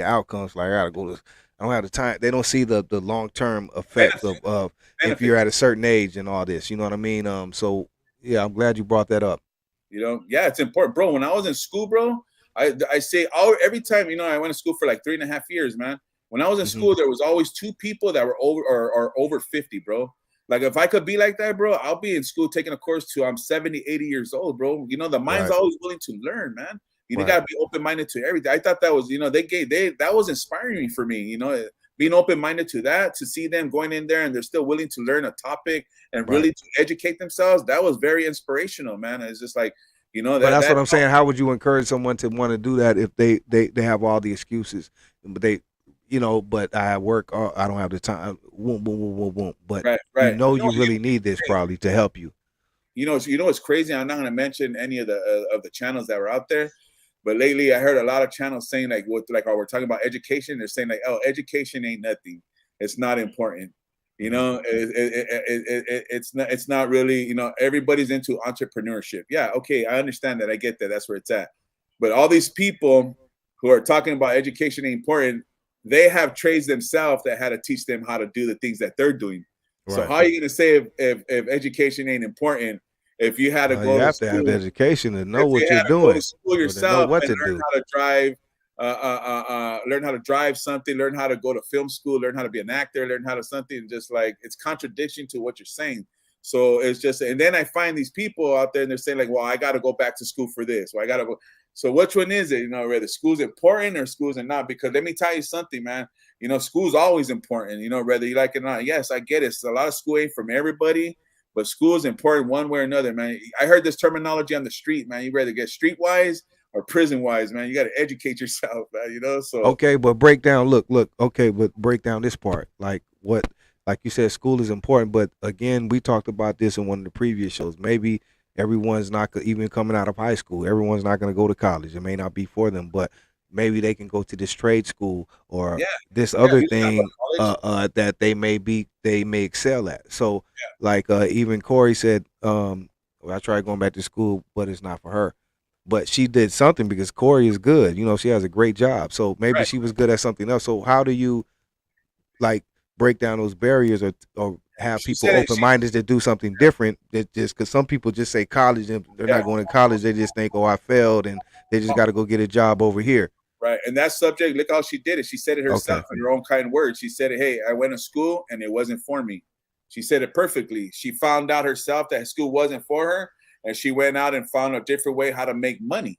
outcomes. Like, I gotta go to. I don't have the time. They don't see the long term effects Benefit, of if benefit. you're at a certain age and all this. You know what I mean? So yeah, I'm glad you brought that up. You know, yeah, it's important, bro. When I was in school, bro, I say every time, you know, I went to school for like 3.5 years, man. When I was in Hmm. school, there was always two people that were over or over 50, bro. Like if I could be like that, bro, I'll be in school taking a course till I'm 70, 80 years old, bro. You know, the mind's Right, always willing to learn, man. You right. gotta be open minded to everything. I thought that was, you know, that was inspiring for me, you know, being open minded to that, to see them going in there and they're still willing to learn a topic and Right. really to educate themselves. That was very inspirational, man. It's just like, you know, But that's that what I'm saying. How would you encourage someone to want to do that if they have all the excuses, but they, you know, but I work, or I don't have the time. Won't, won't, won't, won't, won't. But right, you right. know, You know, you really need this probably to help you. you know, it's crazy. I'm not going to mention any of the channels that were out there, but lately I heard a lot of channels saying like, oh, we're talking about education. They're saying like, oh, education ain't nothing. It's not important. You know, it's not really, you know, everybody's into entrepreneurship. Yeah, okay, I understand that. I get that. That's where it's at. But all these people who are talking about education ain't important, they have trades themselves that had to teach them how to do the things that they're doing. So Right. how are you going to say if education ain't important if you had to You go to have to have the school, education to know if you what you're had to go to doing school or to know yourself what and to learn do. how to drive, learn how to drive something, learn how to go to film school, learn how to be an actor, learn how to something, just like it's contradiction to what you're saying. So it's just, and then I find these people out there and they're saying like, well, I got to go back to school for this. Well, I got to go. So which one is it? You know, whether school's important or school's not? Because let me tell you something, man. You know, school's always important, you know, whether you like it or not. Yes, I get it. So a lot of school ain't from everybody, but school is important one way or another, man. I heard this terminology on the street, man. You rather get streetwise or prison wise, man. You got to educate yourself, man, you know? So, Okay, but break down. Look. Okay, but break down this part. Like what? Like you said, school is important. But again, we talked about this in one of the previous shows. Maybe everyone's not even coming out of high school. Everyone's not going to go to college. It may not be for them, but maybe they can go to this trade school or yeah, this yeah. other You don't have to go thing to college. that they may excel at. So, like even Corey said, well, I tried going back to school, but it's not for her. But she did something because Corey is good. You know, she has a great job. So maybe Right. she was good at something else. So how do you like break down those barriers or have She people said it. open minded to do something different? That just because some people just say college and they're Yeah. not going to college, they just think, oh, I failed, and they just got to go get a job over here. Right. And that subject, look how she did it. She said it herself Okay, in her own kind words. She said, hey, I went to school and it wasn't for me. She said it perfectly. She found out herself that school wasn't for her. And she went out and found a different way how to make money.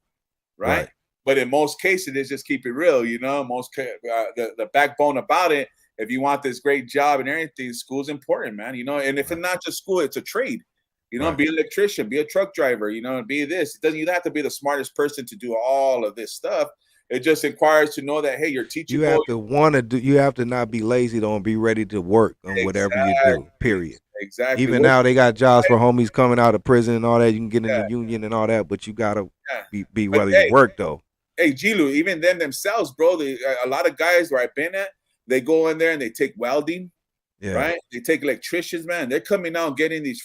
Right. right. But in most cases, it's just keep it real. You know, the backbone about it. If you want this great job and everything, school's important, man. You know, and if it's not just school, it's a trade. You know, Right. be an electrician, be a truck driver, you know, be this. It doesn't, you don't have to be the smartest person to do all of this stuff. It just requires to know that, hey, you're You teachable. have to want to do. You have to not be lazy though, and be ready to work on whatever you do. Exactly. Period. Exactly. Even What now, they got jobs for homies coming out of prison and all that. You can get in yeah, the union and all that, but you gotta yeah. be But ready to hey, work though. hey, G-Lew, even them themselves, bro, a lot of guys where I've been at, they go in there and they take welding, Yeah. right? They take electricians, man. They're coming out getting these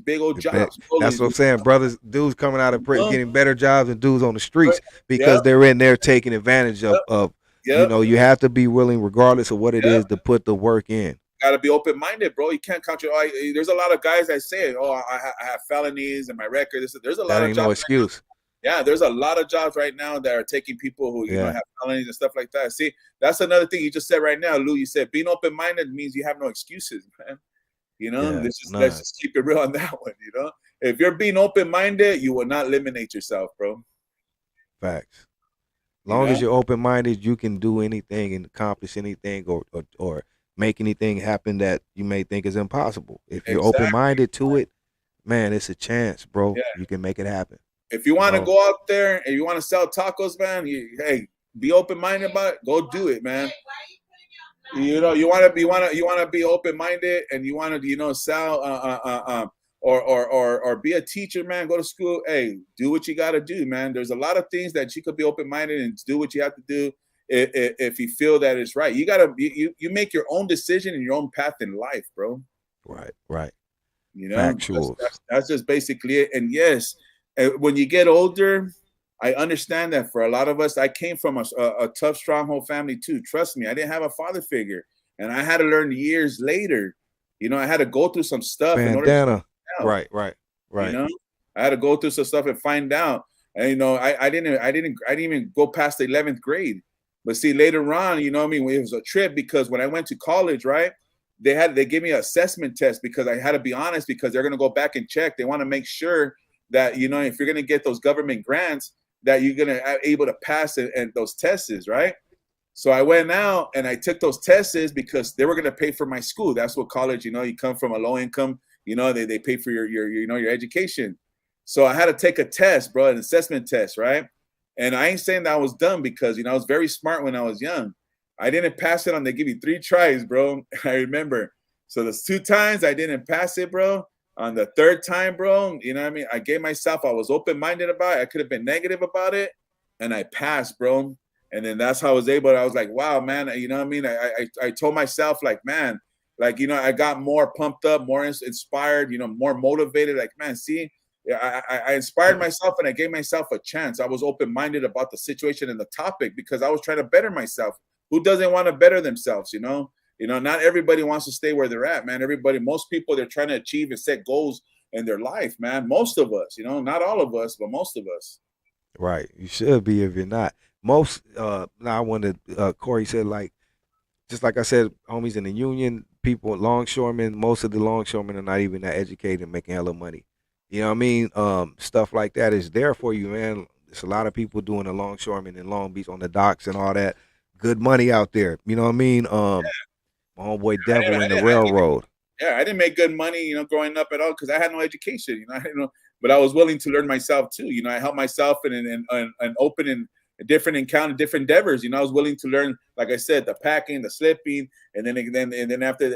big old jobs. That's what I'm saying. Brothers, dudes coming out of prison, getting better jobs than dudes on the streets because Yep, they're in there taking advantage of yep, you have to be willing, regardless of what it yep. is, to put the work in. Got to be open-minded, bro. You can't count there's a lot of guys that say, oh, I have felonies and my record. There's a That lot of ain't no jobs. excuse. Yeah, there's a lot of jobs right now that are taking people who, you know, have felonies and stuff like that. See, that's another thing you just said right now, Lou. You said being open-minded means you have no excuses, man. You know, let's just keep it real on that one, you know. If you're being open-minded, you will not eliminate yourself, bro. Facts. Long as you're open-minded, you can do anything and accomplish anything or make anything happen that you may think is impossible. If you're open-minded to it, man, it's a chance, bro. Yeah. You can make it happen. If you want to go out there and you want to sell tacos, man, hey, be open-minded about it. Go do it, man. You know, you want to be open-minded and you want to, you know, sell or be a teacher, man. Go to school. Hey, do what you got to do, man. There's a lot of things that you could be open-minded and do what you have to do if you feel that it's right. You gotta you make your own decision and your own path in life, bro. Right. You know, Factuals. that's just basically it. And yes, when you get older, I understand that for a lot of us, I came from a tough stronghold family too. Trust me, I didn't have a father figure, and I had to learn years later. You know, I had to go through some stuff in order to find out. Right. You know, I had to go through some stuff and find out. And you know, I didn't even go past the 11th grade. But see, later on, you know what I mean? It was a trip because when I went to college, right? They gave me an assessment test because I had to be honest because they're gonna go back and check. They want to make sure that, you know, if you're gonna get those government grants, that you're gonna be able to pass it and those tests, right? So I went out and I took those tests because they were gonna pay for my school. That's what college, you know, you come from a low income, you know, they pay for your you know, your education. So I had to take a test, bro, an assessment test, right? And I ain't saying that I was dumb because, you know, I was very smart when I was young. I didn't pass it on, they give you 3 tries, bro. I remember. So the 2 times I didn't pass it, bro. On the 3rd time, bro, you know what I mean? I gave myself, I was open-minded about it. I could have been negative about it. And I passed, bro. And then that's how I was able, I was like, wow, man, you know what I mean? I told myself, like, man, like, you know, I got more pumped up, more inspired, you know, more motivated. Like, man, see, I inspired myself and I gave myself a chance. I was open-minded about the situation and the topic because I was trying to better myself. Who doesn't want to better themselves, you know? You know, not everybody wants to stay where they're at, man. Most people, they're trying to achieve and set goals in their life, man. Most of us, you know, not all of us, but most of us. Right. You should be if you're not. Most now I wanted Corey said, like, just like I said, homies in the union, people longshoremen, most of the longshoremen are not even that educated and making hella money. You know what I mean? Stuff like that is there for you, man. There's a lot of people doing the longshoremen in Long Beach on the docks and all that. Good money out there. You know what I mean? My homeboy Devil in the railroad. Yeah, I didn't make good money, you know, growing up at all because I had no education, you know. I didn't know, but I was willing to learn myself too. You know, I helped myself in open and different encounter, different endeavors. You know, I was willing to learn, like I said, the packing, the slipping, and then after,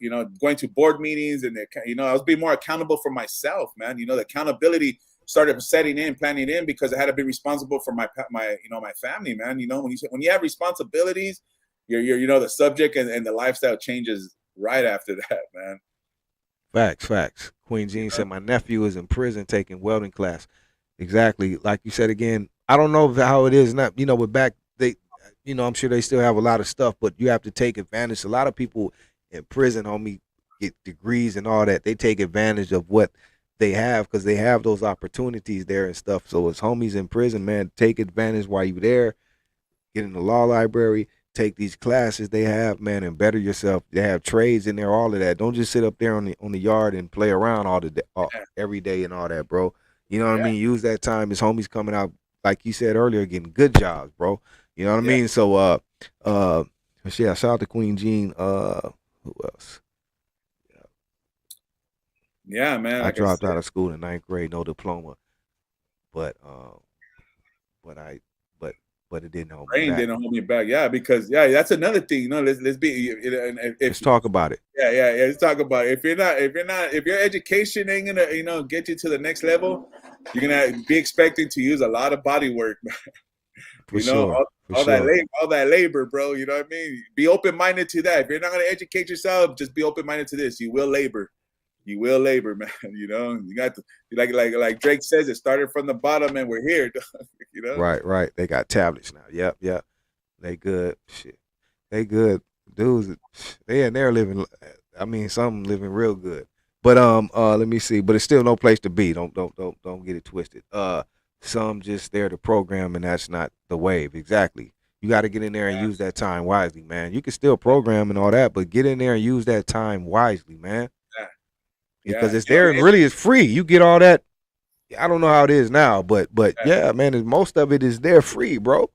you know, going to board meetings and you know, I was being more accountable for myself, man. You know, the accountability started setting in, planning in because I had to be responsible for my you know, my family, man. You know, when you have responsibilities, you're you know, the subject and the lifestyle changes right after that, man. Facts. Queen Jean said my nephew is in prison taking welding class. Exactly. Like you said again, I don't know how it is now, you know, but back they, you know, I'm sure they still have a lot of stuff, but you have to take advantage. A lot of people in prison, homie, get degrees and all that. They take advantage of what they have because they have those opportunities there and stuff. So as homies in prison, man, take advantage while you're there. Get in the law library, take these classes they have, man, and better yourself. They have trades in there, all of that. Don't just sit up there on the yard and play around every day and all that, bro. You know what I mean? Use that time. His homies coming out, like you said earlier, getting good jobs, bro. You know what I mean? So yeah, shout out to Queen Jean. Who else? Yeah, man. I dropped out of school in 9th grade, no diploma. But it didn't hold me back. Didn't hold me back. Yeah, because that's another thing. You know, let's talk about it. Yeah. Let's talk about it. If your education ain't gonna, you know, get you to the next level, you're gonna be expecting to use a lot of body work, For sure. All that labor, bro. You know what I mean? Be open-minded to that. If you're not gonna educate yourself, just be open-minded to this. You will labor. You will labor, man. You know, you got to, like Drake says, it started from the bottom and we're here. You know, right. They got tablets now. Yep. They good. Shit, they good dudes. They in there living. I mean, some living real good. But let me see. But it's still no place to be. Don't get it twisted. Some just there to program, and that's not the wave. Exactly. You got to get in there and use that time wisely, man. You can still program and all that, but get in there and use that time wisely, man. Because it's there and really it's free. You get all that. I don't know how it is now, but yeah, man, most of it is there free, bro.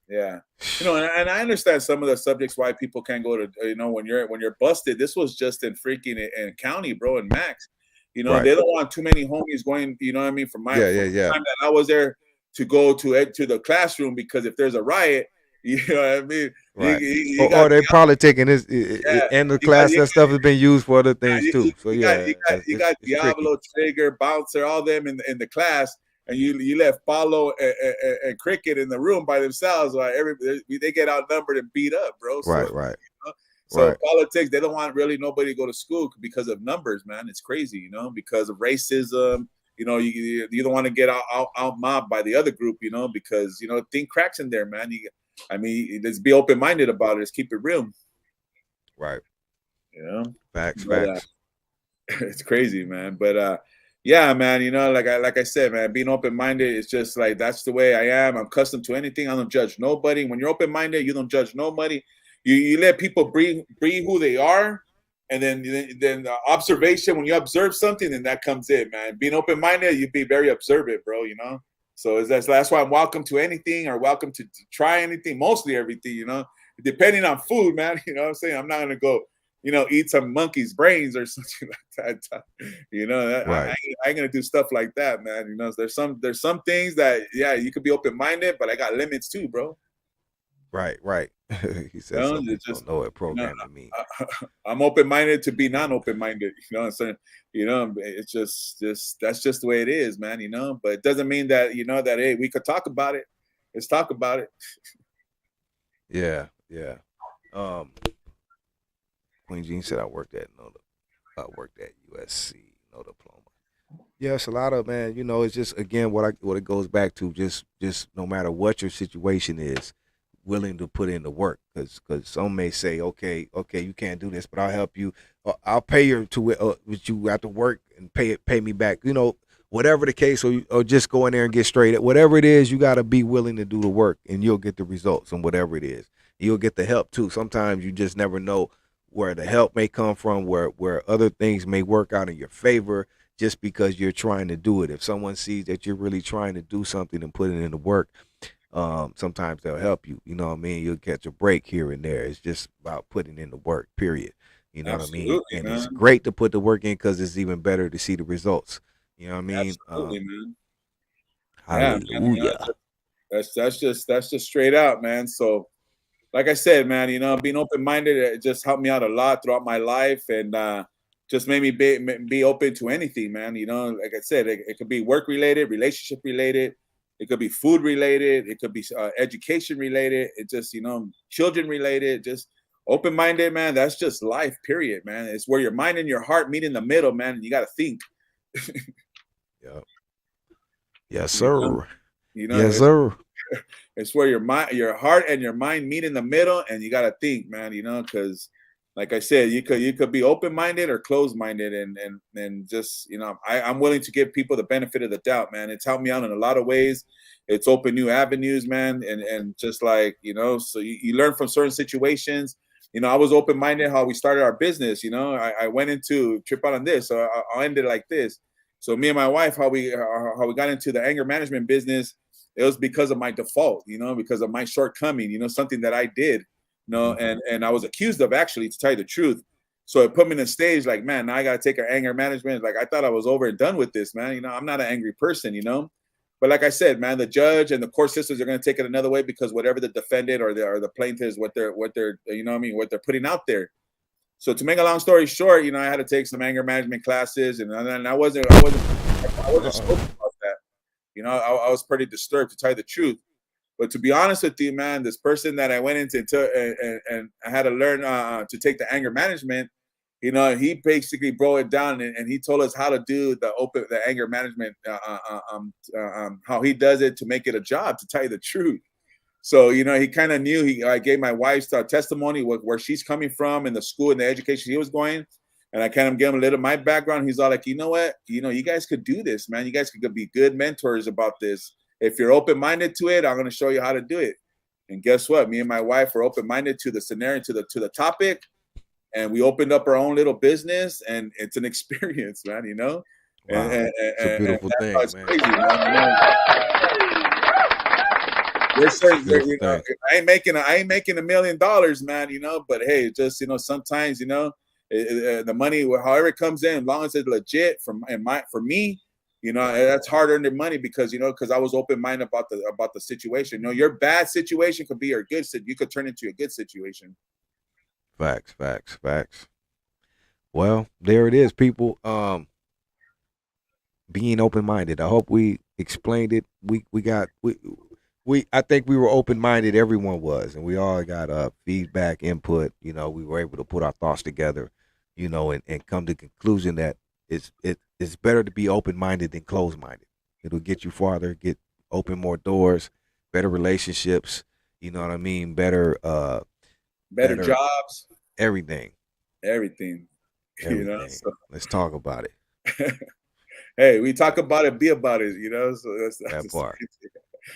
Yeah, you know, and I understand some of the subjects why people can't go to, you know, when you're busted. This was just in freaking in county, bro, and Max. You know, they don't want too many homies going. You know what I mean? From the time that I was there to go to the classroom because if there's a riot. You know what I mean? Right. Or they probably taking this in the class. That stuff has been used for other things too. So you got Diablo, Trigger, Bouncer, all them in the class, and you left Paulo and Cricket in the room by themselves. While they get outnumbered and beat up, bro. So, right. You know? So politics, they don't want really nobody to go to school because of numbers, man. It's crazy, you know, because of racism. You know, you don't want to get out mobbed by the other group, you know, because you know thing cracks in there, man. I mean, let's be open-minded about it. Let's keep it real. Right. You know? Facts. It's crazy, man. But yeah, man, you know, like I said, man, being open-minded is just like that's the way I am. I'm accustomed to anything. I don't judge nobody. When you're open-minded, you don't judge nobody. You let people breathe who they are. And then observation, when you observe something, then that comes in, man. Being open-minded, you be very observant, bro, you know? So that's why I'm welcome to anything or welcome to try anything, mostly everything, you know, depending on food, man. You know what I'm saying? I'm not going to go, you know, eat some monkey's brains or something like that. You know, I ain't going to do stuff like that, man. You know, there's some things that, yeah, you could be open-minded, but I got limits too, bro. Right. He said some people don't know what programming means. I'm open-minded to be non-open-minded. You know what I'm saying? You know, it's just that's just the way it is, man. You know, but it doesn't mean that you know that hey, we could talk about it. Let's talk about it. Yeah. Queen Jean said I worked at USC, no diploma. Yes, a lot of, man. It's just, again, what it goes back to. Just no matter what your situation is, willing to put in the work. Because some may say, okay, you can't do this, but I'll help you. I'll pay you but you have to work and pay me back. Whatever the case, or just go in there and get straight. Whatever it is, you got to be willing to do the work, and you'll get the results. And whatever it is, you'll get the help too. Sometimes you just never know where the help may come from, where other things may work out in your favor, just because you're trying to do it. If someone sees that you're really trying to do something and put it into work, sometimes they'll help you. You know what I mean? You'll catch a break here and there. It's just about putting in the work, period. You know what I mean? And man. It's great to put the work in, because it's even better to see the results. You know what I mean? Absolutely, man. Hallelujah. Man, that's just straight out, man. So, like I said, man, being open-minded, it just helped me out a lot throughout my life, and just made me be open to anything, man. Like I said, it could be work-related, relationship-related, it could be food-related, it could be education-related, it just, children-related, just open-minded, man. That's just life, period, man. It's where your mind and your heart meet in the middle, man, and you got to think. Yep. Yes, sir. Yes, sir. It's where your heart and your mind meet in the middle, and you got to think, man. Because, like I said, you could be open-minded or closed-minded, and just, I'm willing to give people the benefit of the doubt, man. It's helped me out in a lot of ways. It's opened new avenues, man, and just like, so you learn from certain situations. I was open-minded how we started our business. I went into trip out on this, so I'll end it like this. So me and my wife, how we got into the anger management business, it was because of my default, because of my shortcoming, something that I did, and I was accused of, actually, to tell you the truth. So it put me in a stage like, man, now I got to take our anger management. Like, I thought I was over and done with this, man. I'm not an angry person, But like I said, man, the judge and the court systems are going to take it another way, because whatever the defendant or the plaintiff is, what they're what they're putting out there. So to make a long story short, I had to take some anger management classes, and I wasn't spoken about that. I was pretty disturbed, to tell you the truth. But to be honest with you, man, this person that I went into and I had to learn to take the anger management, he basically broke it down, and he told us how to do the anger management, how he does it to make it a job, to tell you the truth. So, he kind of knew. I gave my wife's testimony, where she's coming from, and the school and the education he was going. And I kind of gave him a little of my background. He's all like, you know what? You guys could do this, man. You guys could be good mentors about this. If you're open-minded to it, I'm going to show you how to do it. And guess what? Me and my wife were open-minded to the scenario, to the topic. And we opened up our own little business, and it's an experience, man, Wow. It's a beautiful thing, man. Crazy, man. I ain't making $1 million, man, but hey, just, sometimes, the money, however it comes in, as long as it's legit for me, that's hard-earned money, because I was open-minded about the situation. Your bad situation could be your good. You could turn into a good situation. Facts. Well, there it is, people. Being open-minded. I hope we explained it. I think we were open-minded. Everyone was, and we all got feedback, input. We were able to put our thoughts together, and come to the conclusion that it's better to be open-minded than closed-minded. It'll get you farther, open more doors, better relationships. You know what I mean? Better jobs, everything. So. Let's talk about it. Hey, we talk about it, be about it. So that's that part.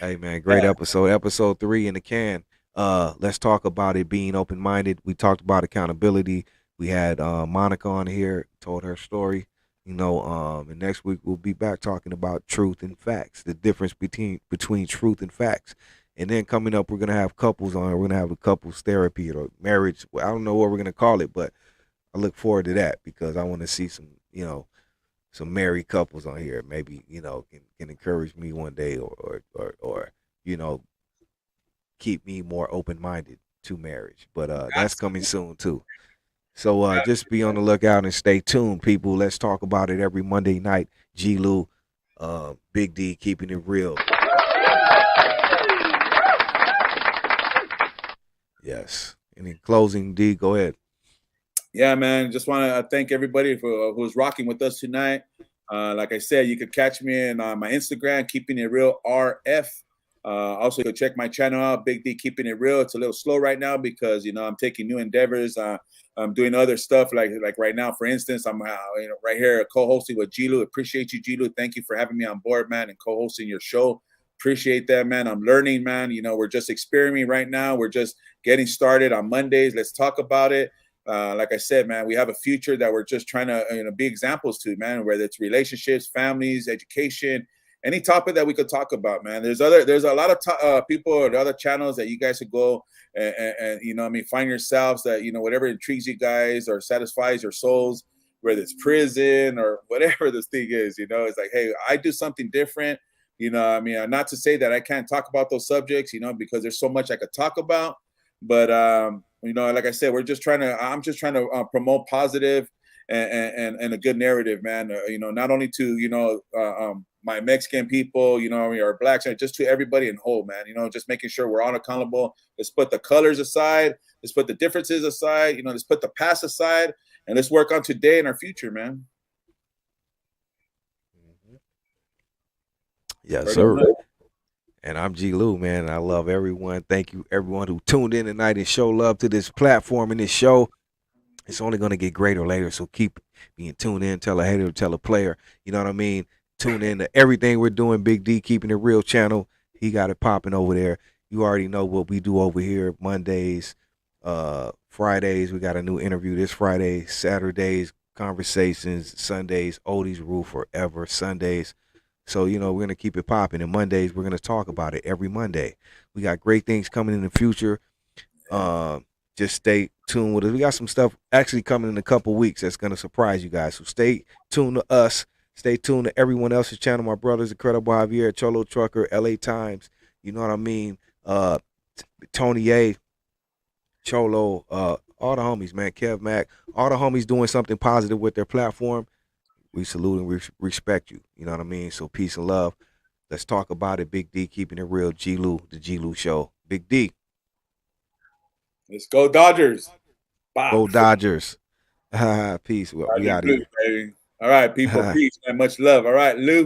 Hey, man, great episode. Episode 3 in the can. Let's talk about it, being open-minded. We talked about accountability. We had Monica on here, told her story. And next week we'll be back talking about truth and facts, the difference between truth and facts. And then coming up, we're gonna have couples on. We're gonna have a couples therapy or marriage. I don't know what we're gonna call it, but I look forward to that, because I want to see some married couples on here. Maybe can encourage me one day, or keep me more open-minded to marriage. But that's coming soon too. So just be on the lookout and stay tuned, people. Let's talk about it every Monday night. G-Lew, Big D, keeping it real. Yes. And in closing, D, go ahead. Yeah, man. Just want to thank everybody for who's rocking with us tonight. Like I said, you could catch me in my Instagram, Keeping It Real RF. Also, you could check my channel out, Big D Keeping It Real. It's a little slow right now because I'm taking new endeavors. I'm doing other stuff like right now. For instance, I'm right here co-hosting with G-Lew. Appreciate you, G-Lew. Thank you for having me on board, man, and co-hosting your show. Appreciate that, man. I'm learning, man. We're just experimenting right now. We're just getting started on Mondays. Let's talk about it. Like I said, man, we have a future that we're just trying to be examples to, man, whether it's relationships, families, education, any topic that we could talk about, man. There's a lot of people or other channels that you guys could go and find yourselves that, whatever intrigues you guys or satisfies your souls, whether it's prison or whatever this thing is, it's like, hey, I do something different. Not to say that I can't talk about those subjects, because there's so much I could talk about, but like I said, I'm just trying to promote positive and a good narrative, man. Not only to my Mexican people, or blacks, just to everybody in whole, man. Just making sure we're all accountable. Let's put the colors aside. Let's put the differences aside. Let's put the past aside, and let's work on today and our future, man. Yes, sir. And I'm G-Lew, man. And I love everyone. Thank you, everyone who tuned in tonight and show love to this platform and this show. It's only going to get greater later, so keep being tuned in. Tell a hater, tell a player. You know what I mean? Tune in to everything we're doing. Big D, Keeping It Real channel. He got it popping over there. You already know what we do over here. Mondays, Fridays, we got a new interview this Friday. Saturdays, conversations. Sundays, oldies rule forever. Sundays. So, we're going to keep it popping. And Mondays, we're going to talk about it every Monday. We got great things coming in the future. Just stay tuned with us. We got some stuff actually coming in a couple weeks that's going to surprise you guys. So stay tuned to us. Stay tuned to everyone else's channel. My brothers, Incredible Javier, Cholo Trucker, LA Times. You know what I mean? Tony A, Cholo, all the homies, man. Kev Mack, all the homies doing something positive with their platform. We salute and respect you. You know what I mean? So peace and love. Let's talk about it. Big D, Keeping It Real. G-Lew, the G-Lew Show. Big D. Let's go Dodgers. Bye. Go Dodgers. Peace. We out here. All right, people. Peace, man. Much love. All right, Lou.